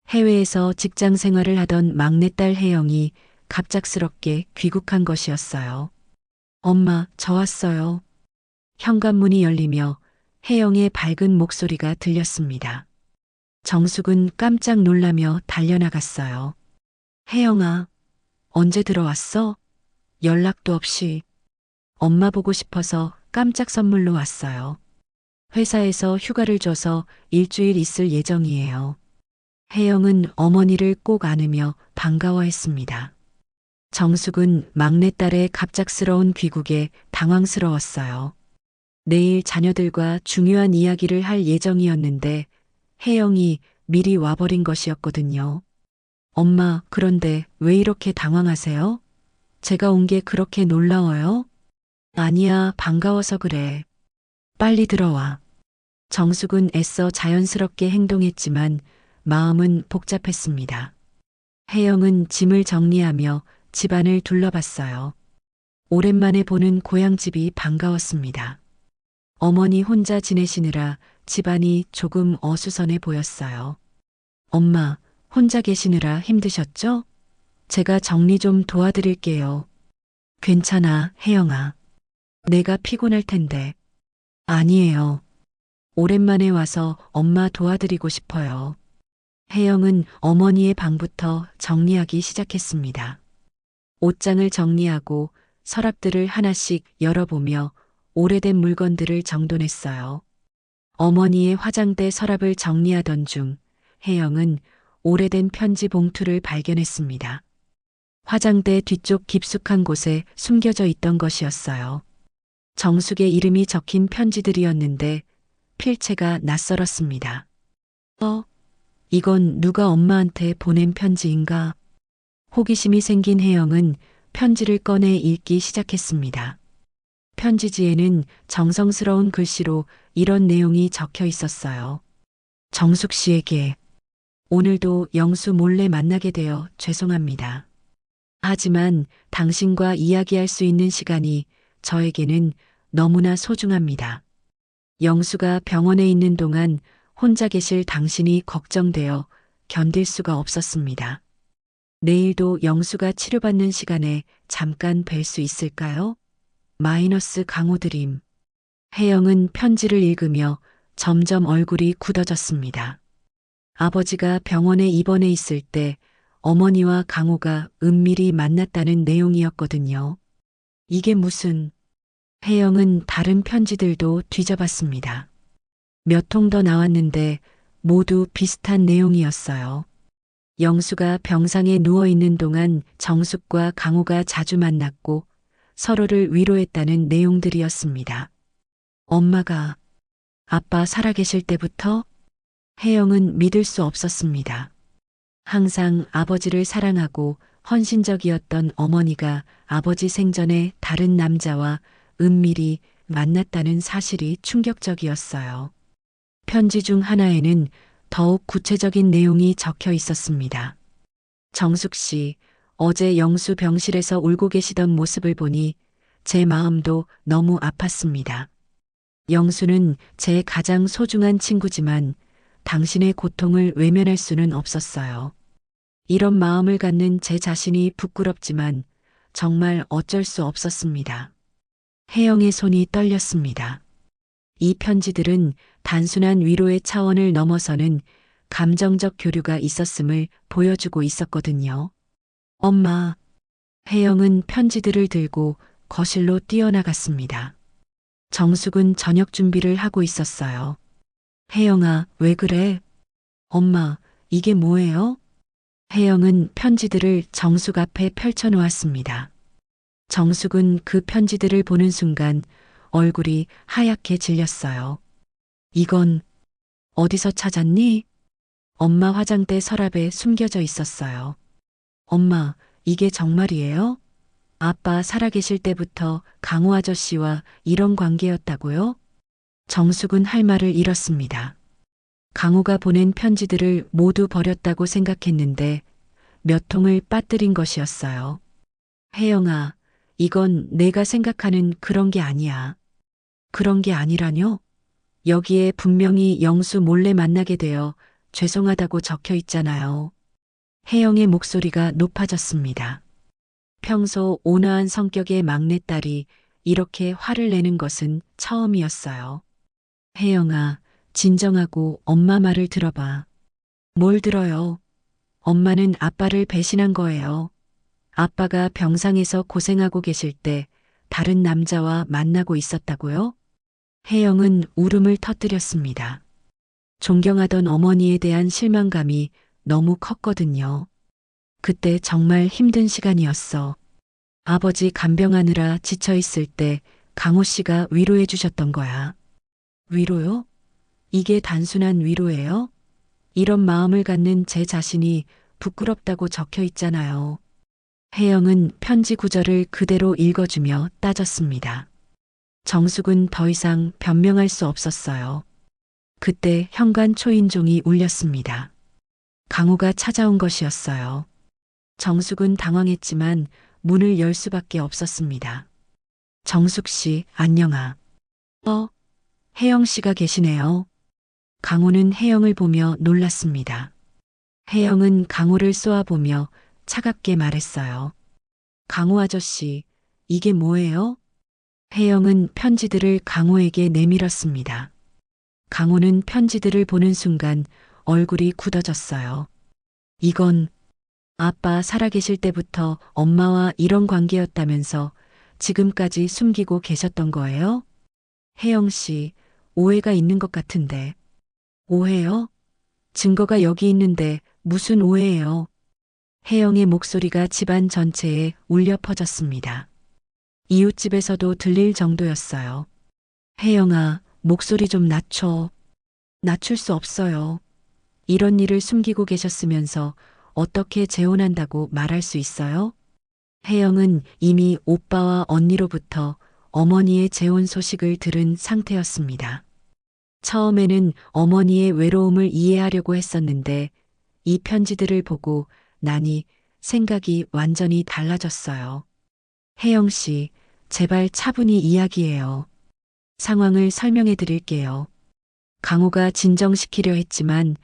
해외에서 직장 생활을 하던 막내딸 혜영이 갑작스럽게 귀국한 것이었어요. 엄마, 저 왔어요. 현관문이 열리며 혜영의 밝은 목소리가 들렸습니다. 정숙은 깜짝 놀라며 달려나갔어요. 혜영아, 언제 들어왔어? 연락도 없이. 엄마 보고 싶어서 깜짝 선물로 왔어요. 회사에서 휴가를 줘서 일주일 있을 예정이에요. 혜영은 어머니를 꼭 안으며 반가워했습니다. 정숙은 막내딸의 갑작스러운 귀국에 당황스러웠어요. 내일 자녀들과 중요한 이야기를 할 예정이었는데 혜영이 미리 와버린 것이었거든요. 엄마, 그런데 왜 이렇게 당황하세요? 제가 온 게 그렇게 놀라워요? 아니야, 반가워서 그래. 빨리 들어와. 정숙은 애써 자연스럽게 행동했지만 마음은 복잡했습니다. 혜영은 짐을 정리하며 집안을 둘러봤어요. 오랜만에 보는 고향집이 반가웠습니다. 어머니 혼자 지내시느라 집안이 조금 어수선해 보였어요. 엄마, 혼자 계시느라 힘드셨죠? 제가 정리 좀 도와드릴게요. 괜찮아, 혜영아. 내가 피곤할 텐데. 아니에요. 오랜만에 와서 엄마 도와드리고 싶어요. 혜영은 어머니의 방부터 정리하기 시작했습니다. 옷장을 정리하고 서랍들을 하나씩 열어보며 오래된 물건들을 정돈했어요. 어머니의 화장대 서랍을 정리하던 중 혜영은 오래된 편지 봉투를 발견했습니다. 화장대 뒤쪽 깊숙한 곳에 숨겨져 있던 것이었어요. 정숙의 이름이 적힌 편지들이었는데 필체가 낯설었습니다. 이건 누가 엄마한테 보낸 편지인가? 호기심이 생긴 혜영은 편지를 꺼내 읽기 시작했습니다. 편지지에는 정성스러운 글씨로 이런 내용이 적혀 있었어요. 정숙 씨에게 오늘도 영수 몰래 만나게 되어 죄송합니다. 하지만 당신과 이야기할 수 있는 시간이 저에게는 너무나 소중합니다. 영수가 병원에 있는 동안 혼자 계실 당신이 걱정되어 견딜 수가 없었습니다. 내일도 영수가 치료받는 시간에 잠깐 뵐 수 있을까요? 강호드림. 혜영은 편지를 읽으며 점점 얼굴이 굳어졌습니다. 아버지가 병원에 입원해 있을 때 어머니와 강호가 은밀히 만났다는 내용이었거든요. 이게 무슨... 혜영은 다른 편지들도 뒤져봤습니다. 몇 통 더 나왔는데 모두 비슷한 내용이었어요. 영수가 병상에 누워있는 동안 정숙과 강호가 자주 만났고 서로를 위로했다는 내용들이었습니다. 엄마가 아빠 살아계실 때부터? 혜영은 믿을 수 없었습니다. 항상 아버지를 사랑하고 헌신적이었던 어머니가 아버지 생전에 다른 남자와 은밀히 만났다는 사실이 충격적이었어요. 편지 중 하나에는 더욱 구체적인 내용이 적혀 있었습니다. 정숙 씨, 어제 영수 병실에서 울고 계시던 모습을 보니 제 마음도 너무 아팠습니다. 영수는 제 가장 소중한 친구지만 당신의 고통을 외면할 수는 없었어요. 이런 마음을 갖는 제 자신이 부끄럽지만 정말 어쩔 수 없었습니다. 혜영의 손이 떨렸습니다. 이 편지들은 단순한 위로의 차원을 넘어서는 감정적 교류가 있었음을 보여주고 있었거든요. 엄마. 혜영은 편지들을 들고 거실로 뛰어나갔습니다. 정숙은 저녁 준비를 하고 있었어요. 혜영아, 왜 그래? 엄마, 이게 뭐예요? 혜영은 편지들을 정숙 앞에 펼쳐놓았습니다. 정숙은 그 편지들을 보는 순간 얼굴이 하얗게 질렸어요. 이건 어디서 찾았니? 엄마 화장대 서랍에 숨겨져 있었어요. 엄마, 이게 정말이에요? 아빠 살아계실 때부터 강호 아저씨와 이런 관계였다고요? 정숙은 할 말을 잃었습니다. 강호가 보낸 편지들을 모두 버렸다고 생각했는데 몇 통을 빠뜨린 것이었어요. 혜영아, 이건 내가 생각하는 그런 게 아니야. 그런 게 아니라뇨? 여기에 분명히 영수 몰래 만나게 되어 죄송하다고 적혀 있잖아요. 혜영의 목소리가 높아졌습니다. 평소 온화한 성격의 막내딸이 이렇게 화를 내는 것은 처음이었어요. 혜영아, 진정하고 엄마 말을 들어봐. 뭘 들어요? 엄마는 아빠를 배신한 거예요. 아빠가 병상에서 고생하고 계실 때 다른 남자와 만나고 있었다고요? 혜영은 울음을 터뜨렸습니다. 존경하던 어머니에 대한 실망감이 너무 컸거든요. 그때 정말 힘든 시간이었어. 아버지 간병하느라 지쳐있을 때 강호 씨가 위로해 주셨던 거야. 위로요? 이게 단순한 위로예요? 이런 마음을 갖는 제 자신이 부끄럽다고 적혀 있잖아요. 혜영은 편지 구절을 그대로 읽어주며 따졌습니다. 정숙은 더 이상 변명할 수 없었어요. 그때 현관 초인종이 울렸습니다. 강호가 찾아온 것이었어요. 정숙은 당황했지만 문을 열 수밖에 없었습니다. 정숙 씨, 안녕하. 혜영 씨가 계시네요. 강호는 혜영을 보며 놀랐습니다. 혜영은 강호를 쏘아보며 차갑게 말했어요. 강호 아저씨, 이게 뭐예요? 혜영은 편지들을 강호에게 내밀었습니다. 강호는 편지들을 보는 순간 얼굴이 굳어졌어요. 이건 아빠 살아계실 때부터 엄마와 이런 관계였다면서 지금까지 숨기고 계셨던 거예요? 혜영 씨, 오해가 있는 것 같은데. 오해요? 증거가 여기 있는데 무슨 오해예요? 혜영의 목소리가 집안 전체에 울려 퍼졌습니다. 이웃집에서도 들릴 정도였어요. 혜영아, 목소리 좀 낮춰. 낮출 수 없어요. 이런 일을 숨기고 계셨으면서 어떻게 재혼한다고 말할 수 있어요? 혜영은 이미 오빠와 언니로부터 어머니의 재혼 소식을 들은 상태였습니다. 처음에는 어머니의 외로움을 이해하려고 했었는데 이 편지들을 보고 나니 생각이 완전히 달라졌어요. 혜영 씨, 제발 차분히 이야기해요. 상황을 설명해 드릴게요. 강호가 진정시키려 했지만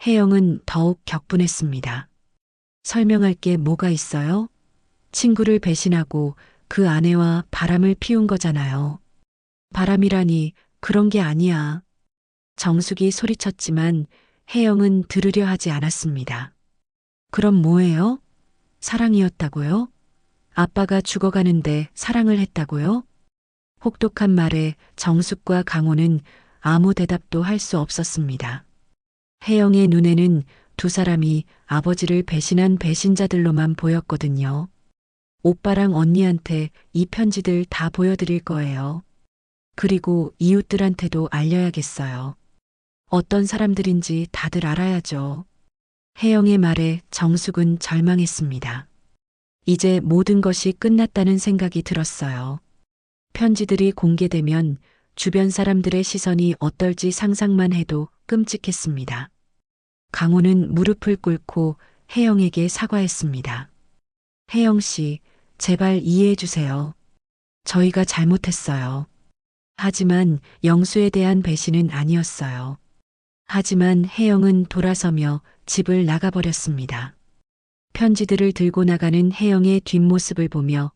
혜영은 더욱 격분했습니다. 설명할 게 뭐가 있어요? 친구를 배신하고 그 아내와 바람을 피운 거잖아요. 바람이라니 그런 게 아니야. 정숙이 소리쳤지만 혜영은 들으려 하지 않았습니다. 그럼 뭐예요? 사랑이었다고요? 아빠가 죽어가는데 사랑을 했다고요? 혹독한 말에 정숙과 강호는 아무 대답도 할 수 없었습니다. 혜영의 눈에는 두 사람이 아버지를 배신한 배신자들로만 보였거든요. 오빠랑 언니한테 이 편지들 다 보여드릴 거예요. 그리고 이웃들한테도 알려야겠어요. 어떤 사람들인지 다들 알아야죠. 혜영의 말에 정숙은 절망했습니다. 이제 모든 것이 끝났다는 생각이 들었어요. 편지들이 공개되면 주변 사람들의 시선이 어떨지 상상만 해도 끔찍했습니다. 강호는 무릎을 꿇고 혜영에게 사과했습니다. 혜영 씨, 제발 이해해 주세요. 저희가 잘못했어요. 하지만 영수에 대한 배신은 아니었어요. 하지만 혜영은 돌아서며 집을 나가버렸습니다. 편지들을 들고 나가는 혜영의 뒷모습을 보며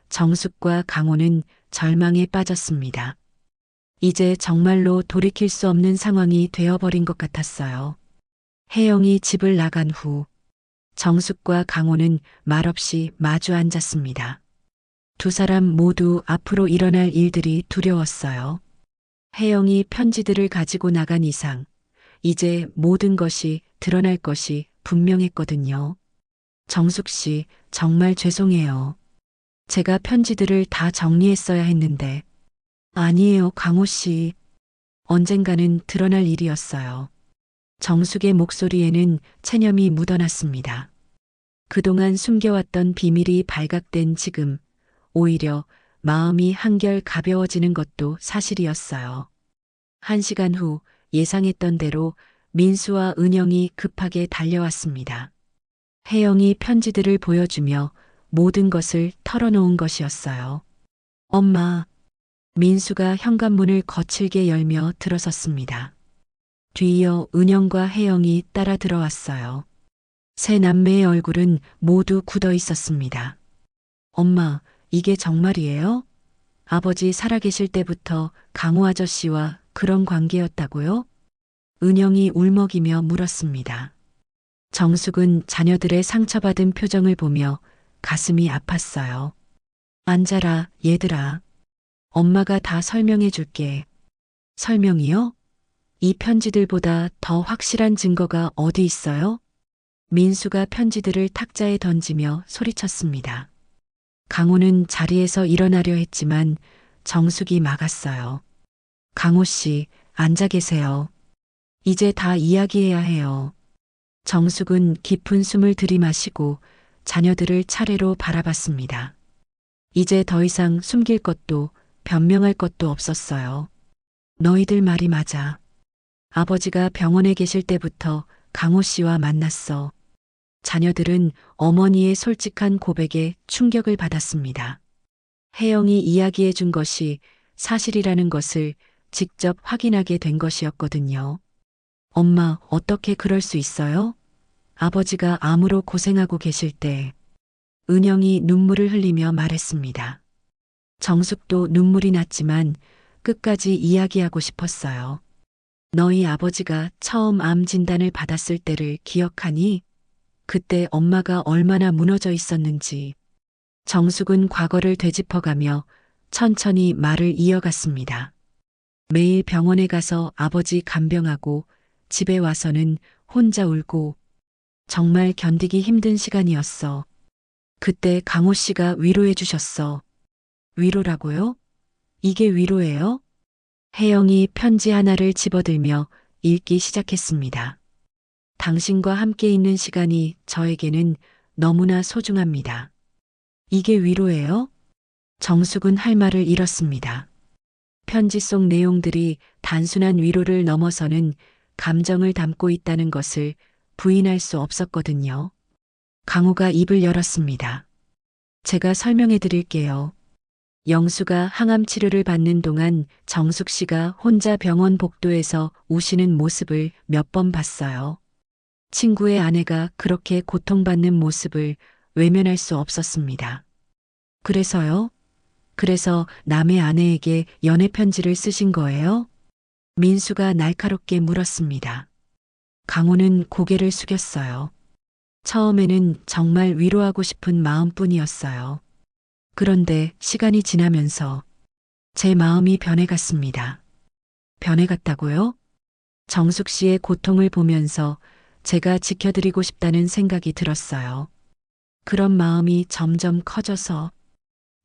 정숙과 강호는 절망에 빠졌습니다. 이제 정말로 돌이킬 수 없는 상황이 되어버린 것 같았어요. 혜영이 집을 나간 후 정숙과 강호는 말없이 마주 앉았습니다. 두 사람 모두 앞으로 일어날 일들이 두려웠어요. 혜영이 편지들을 가지고 나간 이상 이제 모든 것이 드러날 것이 분명했거든요. 정숙 씨, 정말 죄송해요. 제가 편지들을 다 정리했어야 했는데. 아니에요, 강호 씨. 언젠가는 드러날 일이었어요. 정숙의 목소리에는 체념이 묻어났습니다. 그동안 숨겨왔던 비밀이 발각된 지금 오히려 마음이 한결 가벼워지는 것도 사실이었어요. 1시간 후 예상했던 대로 민수와 은영이 급하게 달려왔습니다. 혜영이 편지들을 보여주며 모든 것을 털어놓은 것이었어요. 엄마. 민수가 현관문을 거칠게 열며 들어섰습니다. 뒤이어 은영과 혜영이 따라 들어왔어요. 세 남매의 얼굴은 모두 굳어 있었습니다. 엄마, 이게 정말이에요? 아버지 살아계실 때부터 강호 아저씨와 그런 관계였다고요? 은영이 울먹이며 물었습니다. 정숙은 자녀들의 상처받은 표정을 보며 가슴이 아팠어요. 앉아라, 얘들아. 엄마가 다 설명해 줄게. 설명이요? 이 편지들보다 더 확실한 증거가 어디 있어요? 민수가 편지들을 탁자에 던지며 소리쳤습니다. 강호는 자리에서 일어나려 했지만 정숙이 막았어요. 강호 씨, 앉아 계세요. 이제 다 이야기해야 해요. 정숙은 깊은 숨을 들이마시고 자녀들을 차례로 바라봤습니다. 이제 더 이상 숨길 것도 변명할 것도 없었어요. 너희들 말이 맞아. 아버지가 병원에 계실 때부터 강호 씨와 만났어. 자녀들은 어머니의 솔직한 고백에 충격을 받았습니다. 혜영이 이야기해 준 것이 사실이라는 것을 직접 확인하게 된 것이었거든요. 엄마, 어떻게 그럴 수 있어요? 아버지가 암으로 고생하고 계실 때 은영이 눈물을 흘리며 말했습니다. 정숙도 눈물이 났지만 끝까지 이야기하고 싶었어요. 너희 아버지가 처음 암 진단을 받았을 때를 기억하니? 그때 엄마가 얼마나 무너져 있었는지. 정숙은 과거를 되짚어가며 천천히 말을 이어갔습니다. 매일 병원에 가서 아버지 간병하고 집에 와서는 혼자 울고 정말 견디기 힘든 시간이었어. 그때 강호 씨가 위로해 주셨어. 위로라고요? 이게 위로예요? 혜영이 편지 하나를 집어들며 읽기 시작했습니다. 당신과 함께 있는 시간이 저에게는 너무나 소중합니다. 이게 위로예요? 정숙은 할 말을 잃었습니다. 편지 속 내용들이 단순한 위로를 넘어서는 감정을 담고 있다는 것을 부인할 수 없었거든요. 강호가 입을 열었습니다. 제가 설명해 드릴게요. 영수가 항암 치료를 받는 동안 정숙 씨가 혼자 병원 복도에서 우시는 모습을 몇 번 봤어요. 친구의 아내가 그렇게 고통받는 모습을 외면할 수 없었습니다. 그래서요? 그래서 남의 아내에게 연애 편지를 쓰신 거예요? 민수가 날카롭게 물었습니다. 강호는 고개를 숙였어요. 처음에는 정말 위로하고 싶은 마음뿐이었어요. 그런데 시간이 지나면서 제 마음이 변해갔습니다. 변해갔다고요? 정숙 씨의 고통을 보면서 제가 지켜드리고 싶다는 생각이 들었어요. 그런 마음이 점점 커져서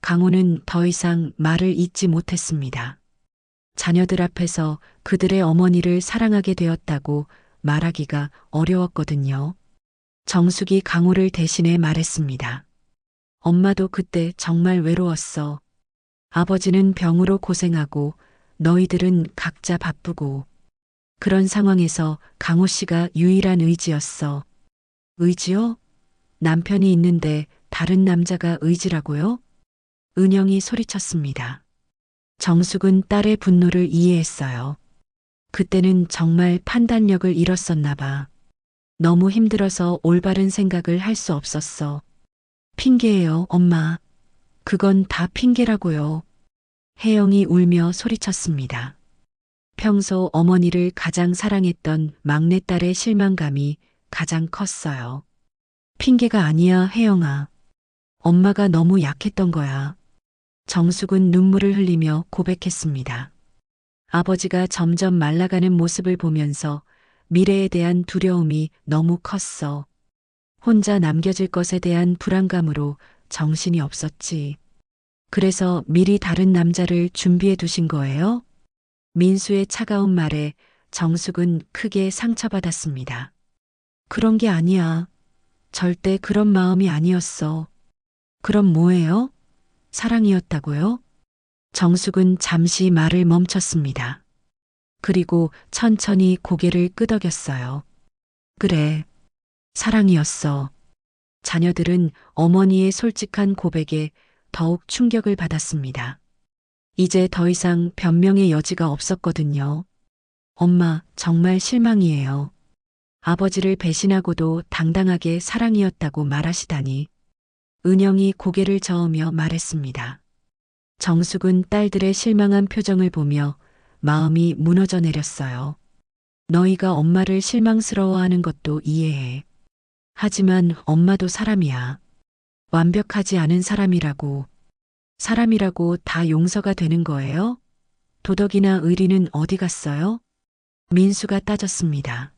강호는 더 이상 말을 잇지 못했습니다. 자녀들 앞에서 그들의 어머니를 사랑하게 되었다고 말하기가 어려웠거든요. 정숙이 강호를 대신해 말했습니다. 엄마도 그때 정말 외로웠어. 아버지는 병으로 고생하고 너희들은 각자 바쁘고 그런 상황에서 강호 씨가 유일한 의지였어. 의지요? 남편이 있는데 다른 남자가 의지라고요? 은영이 소리쳤습니다. 정숙은 딸의 분노를 이해했어요. 그때는 정말 판단력을 잃었었나 봐. 너무 힘들어서 올바른 생각을 할 수 없었어. 핑계예요, 엄마. 그건 다 핑계라고요. 혜영이 울며 소리쳤습니다. 평소 어머니를 가장 사랑했던 막내딸의 실망감이 가장 컸어요. 핑계가 아니야, 혜영아. 엄마가 너무 약했던 거야. 정숙은 눈물을 흘리며 고백했습니다. 아버지가 점점 말라가는 모습을 보면서 미래에 대한 두려움이 너무 컸어. 혼자 남겨질 것에 대한 불안감으로 정신이 없었지. 그래서 미리 다른 남자를 준비해 두신 거예요? 민수의 차가운 말에 정숙은 크게 상처받았습니다. 그런 게 아니야. 절대 그런 마음이 아니었어. 그럼 뭐예요? 사랑이었다고요? 정숙은 잠시 말을 멈췄습니다. 그리고 천천히 고개를 끄덕였어요. 그래, 사랑이었어. 자녀들은 어머니의 솔직한 고백에 더욱 충격을 받았습니다. 이제 더 이상 변명의 여지가 없었거든요. 엄마, 정말 실망이에요. 아버지를 배신하고도 당당하게 사랑이었다고 말하시다니. 은영이 고개를 저으며 말했습니다. 정숙은 딸들의 실망한 표정을 보며 마음이 무너져 내렸어요. 너희가 엄마를 실망스러워하는 것도 이해해. 하지만 엄마도 사람이야. 완벽하지 않은 사람이라고. 사람이라고 다 용서가 되는 거예요? 도덕이나 의리는 어디 갔어요? 민수가 따졌습니다.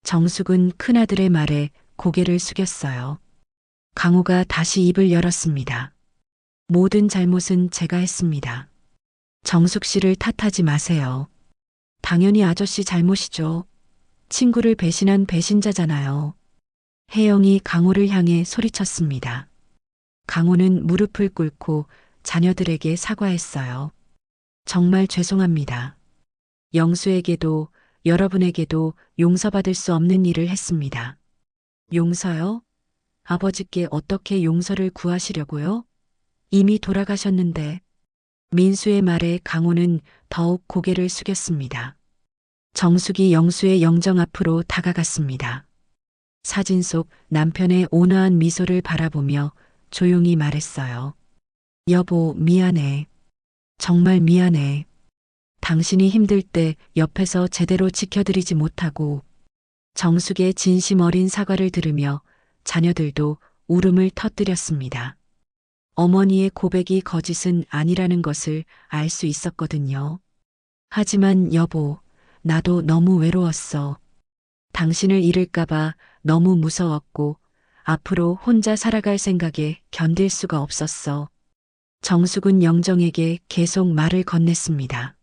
정숙은 큰아들의 말에 고개를 숙였어요. 강호가 다시 입을 열었습니다. 모든 잘못은 제가 했습니다. 정숙 씨를 탓하지 마세요. 당연히 아저씨 잘못이죠. 친구를 배신한 배신자잖아요. 혜영이 강호를 향해 소리쳤습니다. 강호는 무릎을 꿇고 자녀들에게 사과했어요. 정말 죄송합니다. 영수에게도 여러분에게도 용서받을 수 없는 일을 했습니다. 용서요? 아버지께 어떻게 용서를 구하시려고요? 이미 돌아가셨는데. 민수의 말에 강호는 더욱 고개를 숙였습니다. 정숙이 영수의 영정 앞으로 다가갔습니다. 사진 속 남편의 온화한 미소를 바라보며 조용히 말했어요. 여보, 미안해. 정말 미안해. 당신이 힘들 때 옆에서 제대로 지켜드리지 못하고. 정숙의 진심 어린 사과를 들으며 자녀들도 울음을 터뜨렸습니다. 어머니의 고백이 거짓은 아니라는 것을 알 수 있었거든요. 하지만 여보, 나도 너무 외로웠어. 당신을 잃을까봐 너무 무서웠고 앞으로 혼자 살아갈 생각에 견딜 수가 없었어. 정숙은 영정에게 계속 말을 건넸습니다.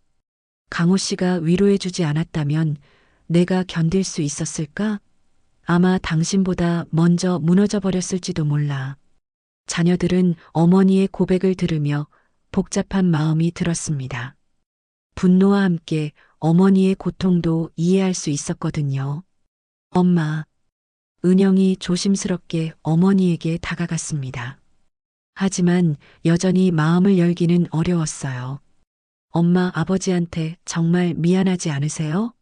강호 씨가 위로해주지 않았다면 내가 견딜 수 있었을까? 아마 당신보다 먼저 무너져 버렸을지도 몰라. 자녀들은 어머니의 고백을 들으며 복잡한 마음이 들었습니다. 분노와 함께 어머니의 고통도 이해할 수 있었거든요. 엄마. 은영이 조심스럽게 어머니에게 다가갔습니다. 하지만 여전히 마음을 열기는 어려웠어요. 엄마, 아버지한테 정말 미안하지 않으세요?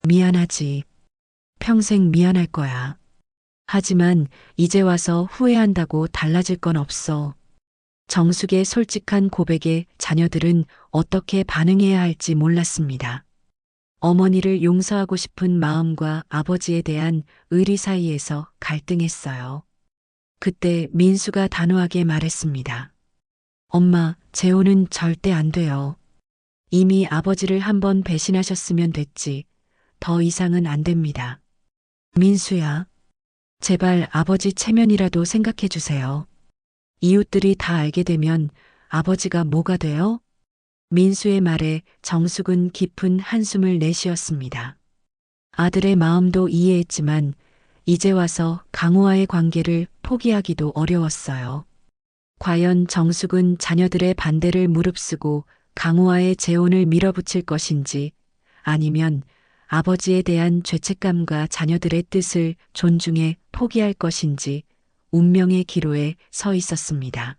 미안하지. 평생 미안할 거야. 하지만 이제 와서 후회한다고 달라질 건 없어. 정숙의 솔직한 고백에 자녀들은 어떻게 반응해야 할지 몰랐습니다. 어머니를 용서하고 싶은 마음과 아버지에 대한 의리 사이에서 갈등했어요. 그때 민수가 단호하게 말했습니다. 엄마, 재혼은 절대 안 돼요. 이미 아버지를 한번 배신하셨으면 됐지. 더 이상은 안 됩니다. 민수야, 제발 아버지 체면이라도 생각해 주세요. 이웃들이 다 알게 되면 아버지가 뭐가 돼요? 민수의 말에 정숙은 깊은 한숨을 내쉬었습니다. 아들의 마음도 이해했지만 이제 와서 강호와의 관계를 포기하기도 어려웠어요. 과연 정숙은 자녀들의 반대를 무릅쓰고 강호와의 재혼을 밀어붙일 것인지 아니면 아버지에 대한 죄책감과 자녀들의 뜻을 존중해 포기할 것인지 운명의 기로에 서 있었습니다.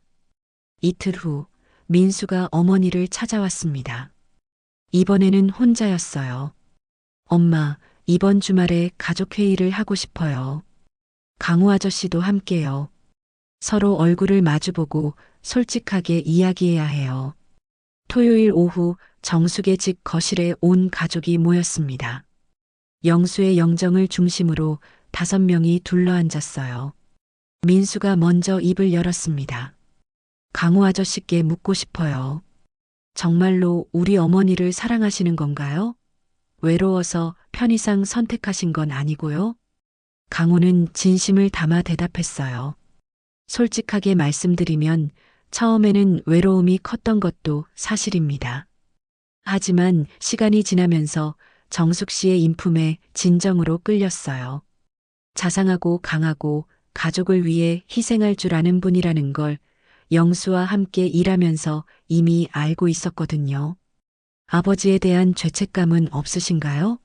이틀 후 민수가 어머니를 찾아왔습니다. 이번에는 혼자였어요. 엄마, 이번 주말에 가족회의를 하고 싶어요. 강호 아저씨도 함께요. 서로 얼굴을 마주보고 솔직하게 이야기해야 해요. 토요일 오후 정숙의 집 거실에 온 가족이 모였습니다. 영수의 영정을 중심으로 5명이 둘러앉았어요. 민수가 먼저 입을 열었습니다. 강호 아저씨께 묻고 싶어요. 정말로 우리 어머니를 사랑하시는 건가요? 외로워서 편의상 선택하신 건 아니고요? 강호는 진심을 담아 대답했어요. 솔직하게 말씀드리면 처음에는 외로움이 컸던 것도 사실입니다. 하지만 시간이 지나면서 정숙 씨의 인품에 진정으로 끌렸어요. 자상하고 강하고 가족을 위해 희생할 줄 아는 분이라는 걸 영수와 함께 일하면서 이미 알고 있었거든요. 아버지에 대한 죄책감은 없으신가요?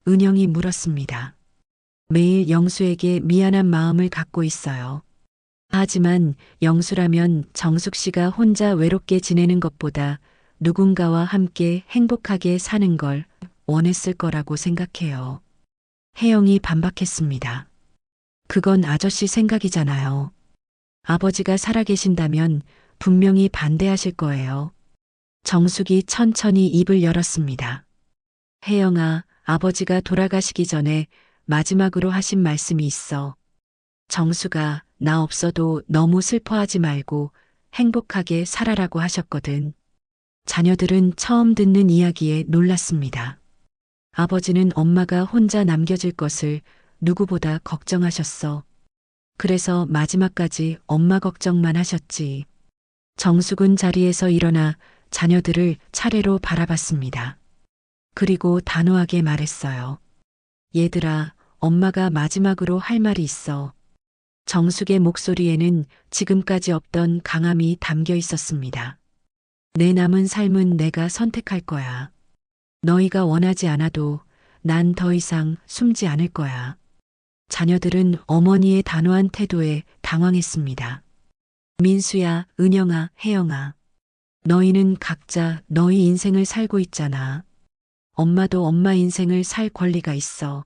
은영이 물었습니다. 매일 영수에게 미안한 마음을 갖고 있어요. 하지만 영수라면 정숙 씨가 혼자 외롭게 지내는 것보다 누군가와 함께 행복하게 사는 걸 원했을 거라고 생각해요. 혜영이 반박했습니다. 그건 아저씨 생각이잖아요. 아버지가 살아계신다면 분명히 반대하실 거예요. 정숙이 천천히 입을 열었습니다. 혜영아, 아버지가 돌아가시기 전에 마지막으로 하신 말씀이 있어. 정수가 나 없어도 너무 슬퍼하지 말고 행복하게 살아라고 하셨거든. 자녀들은 처음 듣는 이야기에 놀랐습니다. 아버지는 엄마가 혼자 남겨질 것을 누구보다 걱정하셨어. 그래서 마지막까지 엄마 걱정만 하셨지. 정숙은 자리에서 일어나 자녀들을 차례로 바라봤습니다. 그리고 단호하게 말했어요. 얘들아, 엄마가 마지막으로 할 말이 있어. 정숙의 목소리에는 지금까지 없던 강함이 담겨 있었습니다. 내 남은 삶은 내가 선택할 거야. 너희가 원하지 않아도 난 더 이상 숨지 않을 거야. 자녀들은 어머니의 단호한 태도에 당황했습니다. 민수야, 은영아, 혜영아. 너희는 각자 너희 인생을 살고 있잖아. 엄마도 엄마 인생을 살 권리가 있어.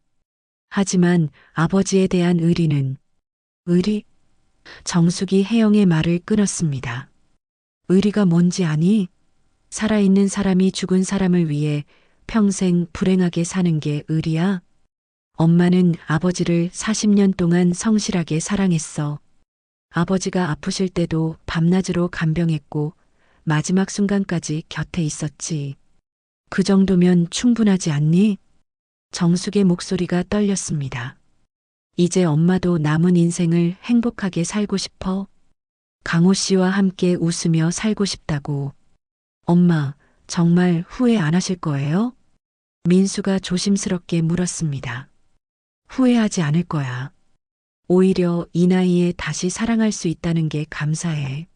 하지만 아버지에 대한 의리는 의리? 정숙이 혜영의 말을 끊었습니다. 의리가 뭔지 아니? 살아있는 사람이 죽은 사람을 위해 평생 불행하게 사는 게 의리야? 엄마는 아버지를 40년 동안 성실하게 사랑했어. 아버지가 아프실 때도 밤낮으로 간병했고 마지막 순간까지 곁에 있었지. 그 정도면 충분하지 않니? 정숙의 목소리가 떨렸습니다. 이제 엄마도 남은 인생을 행복하게 살고 싶어? 강호 씨와 함께 웃으며 살고 싶다고. 엄마, 정말 후회 안 하실 거예요? 민수가 조심스럽게 물었습니다. 후회하지 않을 거야. 오히려 이 나이에 다시 사랑할 수 있다는 게 감사해.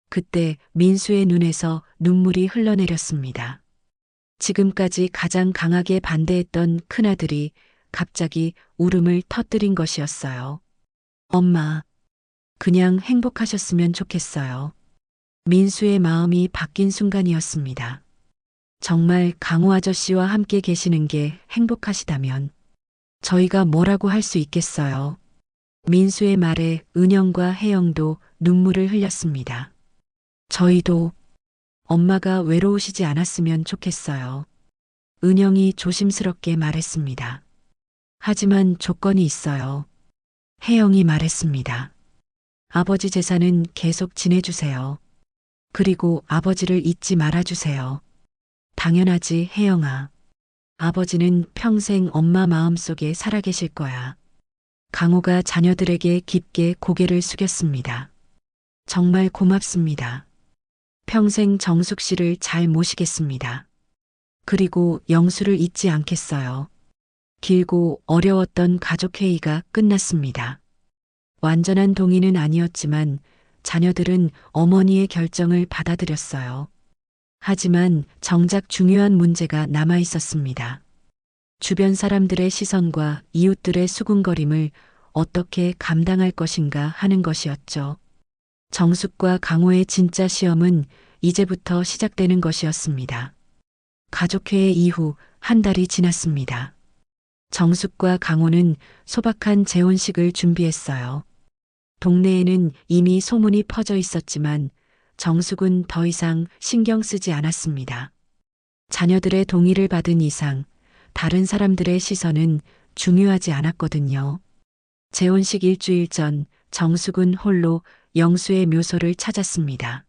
그때 민수의 눈에서 눈물이 흘러내렸습니다. 지금까지 가장 강하게 반대했던 큰아들이 갑자기 울음을 터뜨린 것이었어요. 엄마, 그냥 행복하셨으면 좋겠어요. 민수의 마음이 바뀐 순간이었습니다. 정말 강호 아저씨와 함께 계시는 게 행복하시다면 저희가 뭐라고 할 수 있겠어요. 민수의 말에 은영과 혜영도 눈물을 흘렸습니다. 저희도 엄마가 외로우시지 않았으면 좋겠어요. 은영이 조심스럽게 말했습니다. 하지만 조건이 있어요. 혜영이 말했습니다. 아버지 제사는 계속 지내주세요. 그리고 아버지를 잊지 말아주세요. 당연하지, 혜영아. 아버지는 평생 엄마 마음속에 살아계실 거야. 강호가 자녀들에게 깊게 고개를 숙였습니다. 정말 고맙습니다. 평생 정숙 씨를 잘 모시겠습니다. 그리고 영수를 잊지 않겠어요. 길고 어려웠던 가족회의가 끝났습니다. 완전한 동의는 아니었지만 자녀들은 어머니의 결정을 받아들였어요. 하지만 정작 중요한 문제가 남아 있었습니다. 주변 사람들의 시선과 이웃들의 수군거림을 어떻게 감당할 것인가 하는 것이었죠. 정숙과 강호의 진짜 시험은 이제부터 시작되는 것이었습니다. 가족회의 이후 한 달이 지났습니다. 정숙과 강호는 소박한 재혼식을 준비했어요. 동네에는 이미 소문이 퍼져 있었지만 정숙은 더 이상 신경 쓰지 않았습니다. 자녀들의 동의를 받은 이상 다른 사람들의 시선은 중요하지 않았거든요. 재혼식 일주일 전 정숙은 홀로 영수의 묘소를 찾았습니다.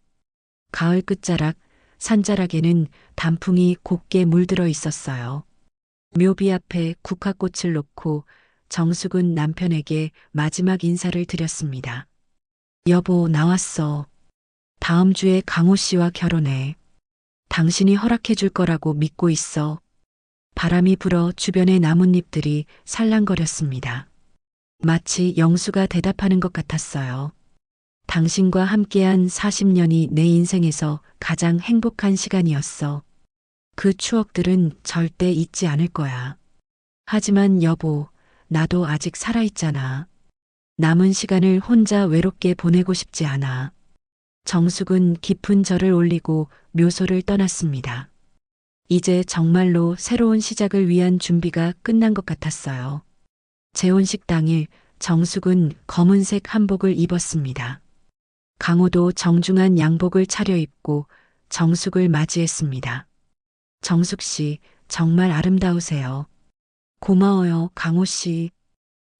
가을 끝자락, 산자락에는 단풍이 곱게 물들어 있었어요. 묘비 앞에 국화꽃을 놓고 정숙은 남편에게 마지막 인사를 드렸습니다. 여보, 나왔어. 다음 주에 강호 씨와 결혼해. 당신이 허락해 줄 거라고 믿고 있어. 바람이 불어 주변의 나뭇잎들이 살랑거렸습니다. 마치 영수가 대답하는 것 같았어요. 당신과 함께한 40년이 내 인생에서 가장 행복한 시간이었어. 그 추억들은 절대 잊지 않을 거야. 하지만 여보, 나도 아직 살아있잖아. 남은 시간을 혼자 외롭게 보내고 싶지 않아. 정숙은 깊은 절을 올리고 묘소를 떠났습니다. 이제 정말로 새로운 시작을 위한 준비가 끝난 것 같았어요. 재혼식 당일 정숙은 검은색 한복을 입었습니다. 강호도 정중한 양복을 차려입고 정숙을 맞이했습니다. 정숙 씨, 정말 아름다우세요. 고마워요, 강호 씨.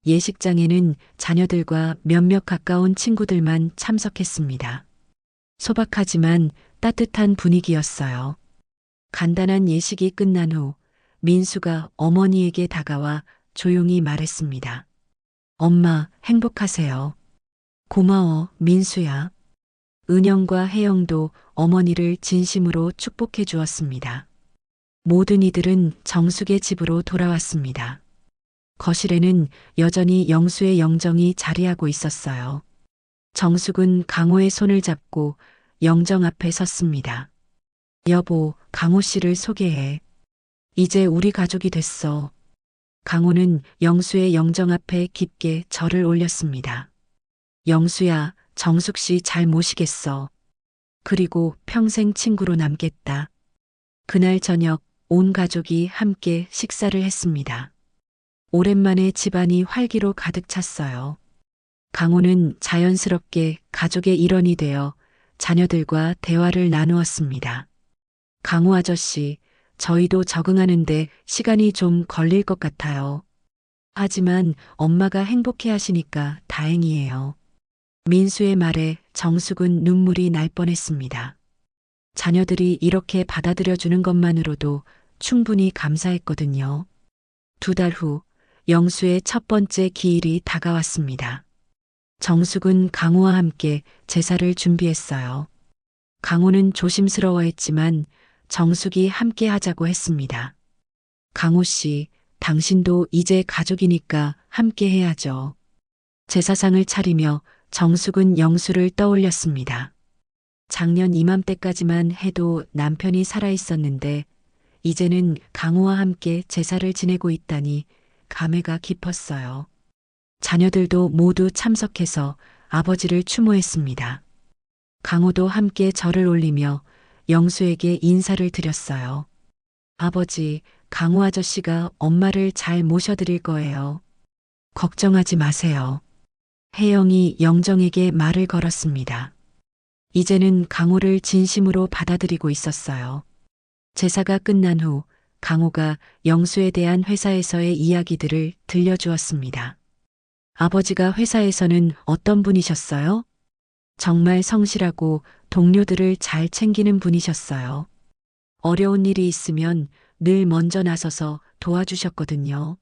예식장에는 자녀들과 몇몇 가까운 친구들만 참석했습니다. 소박하지만 따뜻한 분위기였어요. 간단한 예식이 끝난 후 민수가 어머니에게 다가와 조용히 말했습니다. 엄마, 행복하세요. 고마워, 민수야. 은영과 혜영도 어머니를 진심으로 축복해 주었습니다. 모든 이들은 정숙의 집으로 돌아왔습니다. 거실에는 여전히 영수의 영정이 자리하고 있었어요. 정숙은 강호의 손을 잡고 영정 앞에 섰습니다. 여보, 강호 씨를 소개해. 이제 우리 가족이 됐어. 강호는 영수의 영정 앞에 깊게 절을 올렸습니다. 영수야, 정숙 씨 잘 모시겠어. 그리고 평생 친구로 남겠다. 그날 저녁 온 가족이 함께 식사를 했습니다. 오랜만에 집안이 활기로 가득 찼어요. 강호는 자연스럽게 가족의 일원이 되어 자녀들과 대화를 나누었습니다. 강호 아저씨, 저희도 적응하는데 시간이 좀 걸릴 것 같아요. 하지만 엄마가 행복해 하시니까 다행이에요. 민수의 말에 정숙은 눈물이 날 뻔했습니다. 자녀들이 이렇게 받아들여주는 것만으로도 충분히 감사했거든요. 2달 후 영수의 첫 번째 기일이 다가왔습니다. 정숙은 강호와 함께 제사를 준비했어요. 강호는 조심스러워했지만 정숙이 함께 하자고 했습니다. 강호 씨, 당신도 이제 가족이니까 함께 해야죠. 제사상을 차리며 정숙은 영수를 떠올렸습니다. 작년 이맘때까지만 해도 남편이 살아있었는데 이제는 강호와 함께 제사를 지내고 있다니 감회가 깊었어요. 자녀들도 모두 참석해서 아버지를 추모했습니다. 강호도 함께 절을 올리며 영수에게 인사를 드렸어요. 아버지, 강호 아저씨가 엄마를 잘 모셔드릴 거예요. 걱정하지 마세요. 혜영이 영정에게 말을 걸었습니다. 이제는 강호를 진심으로 받아들이고 있었어요. 제사가 끝난 후 강호가 영수에 대한 회사에서의 이야기들을 들려주었습니다. 아버지가 회사에서는 어떤 분이셨어요? 정말 성실하고 동료들을 잘 챙기는 분이셨어요. 어려운 일이 있으면 늘 먼저 나서서 도와주셨거든요.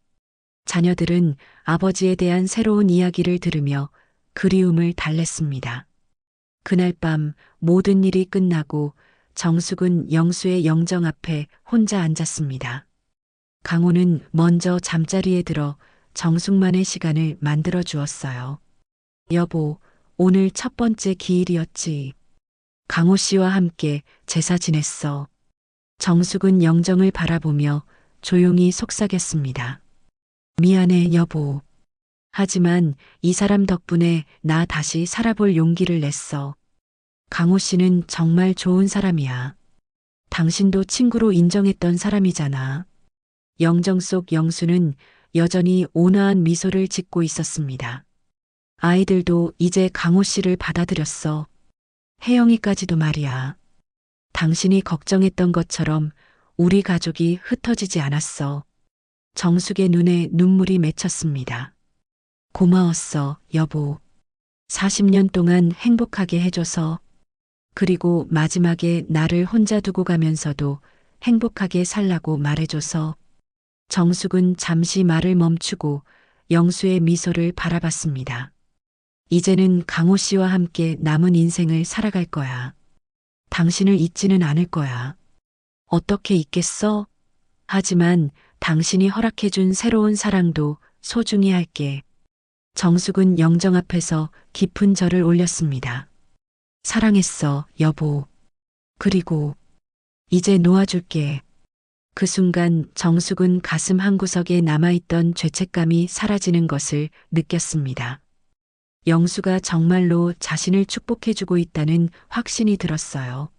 자녀들은 아버지에 대한 새로운 이야기를 들으며 그리움을 달랬습니다. 그날 밤 모든 일이 끝나고 정숙은 영수의 영정 앞에 혼자 앉았습니다. 강호는 먼저 잠자리에 들어 정숙만의 시간을 만들어 주었어요. 여보, 오늘 첫 번째 기일이었지. 강호 씨와 함께 제사 지냈어. 정숙은 영정을 바라보며 조용히 속삭였습니다. 미안해, 여보. 하지만 이 사람 덕분에 나 다시 살아볼 용기를 냈어. 강호 씨는 정말 좋은 사람이야. 당신도 친구로 인정했던 사람이잖아. 영정 속 영수는 여전히 온화한 미소를 짓고 있었습니다. 아이들도 이제 강호 씨를 받아들였어. 혜영이까지도 말이야. 당신이 걱정했던 것처럼 우리 가족이 흩어지지 않았어. 정숙의 눈에 눈물이 맺혔습니다. 고마웠어, 여보. 40년 동안 행복하게 해줘서, 그리고 마지막에 나를 혼자 두고 가면서도 행복하게 살라고 말해줘서. 정숙은 잠시 말을 멈추고 영수의 미소를 바라봤습니다. 이제는 강호 씨와 함께 남은 인생을 살아갈 거야. 당신을 잊지는 않을 거야. 어떻게 잊겠어? 하지만 당신이 허락해준 새로운 사랑도 소중히 할게. 정숙은 영정 앞에서 깊은 절을 올렸습니다. 사랑했어, 여보. 그리고 이제 놓아줄게. 그 순간 정숙은 가슴 한구석에 남아있던 죄책감이 사라지는 것을 느꼈습니다. 영수가 정말로 자신을 축복해주고 있다는 확신이 들었어요.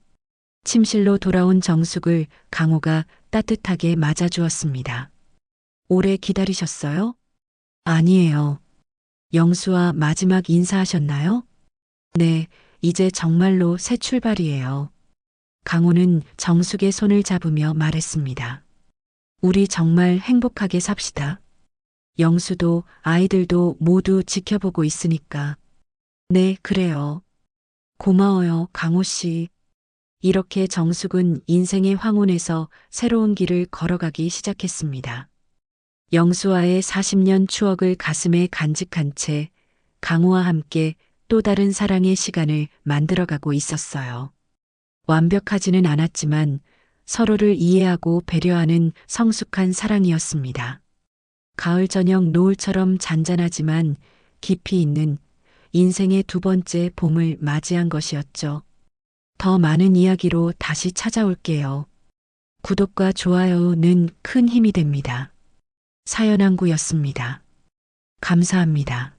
침실로 돌아온 정숙을 강호가 따뜻하게 맞아주었습니다. 오래 기다리셨어요? 아니에요. 영수와 마지막 인사하셨나요? 네, 이제 정말로 새 출발이에요. 강호는 정숙의 손을 잡으며 말했습니다. 우리 정말 행복하게 삽시다. 영수도 아이들도 모두 지켜보고 있으니까. 네, 그래요. 고마워요, 강호 씨. 이렇게 정숙은 인생의 황혼에서 새로운 길을 걸어가기 시작했습니다. 영수와의 40년 추억을 가슴에 간직한 채 강호와 함께 또 다른 사랑의 시간을 만들어가고 있었어요. 완벽하지는 않았지만 서로를 이해하고 배려하는 성숙한 사랑이었습니다. 가을 저녁 노을처럼 잔잔하지만 깊이 있는 인생의 두 번째 봄을 맞이한 것이었죠. 더 많은 이야기로 다시 찾아올게요. 구독과 좋아요는 큰 힘이 됩니다. 사연왕구였습니다. 감사합니다.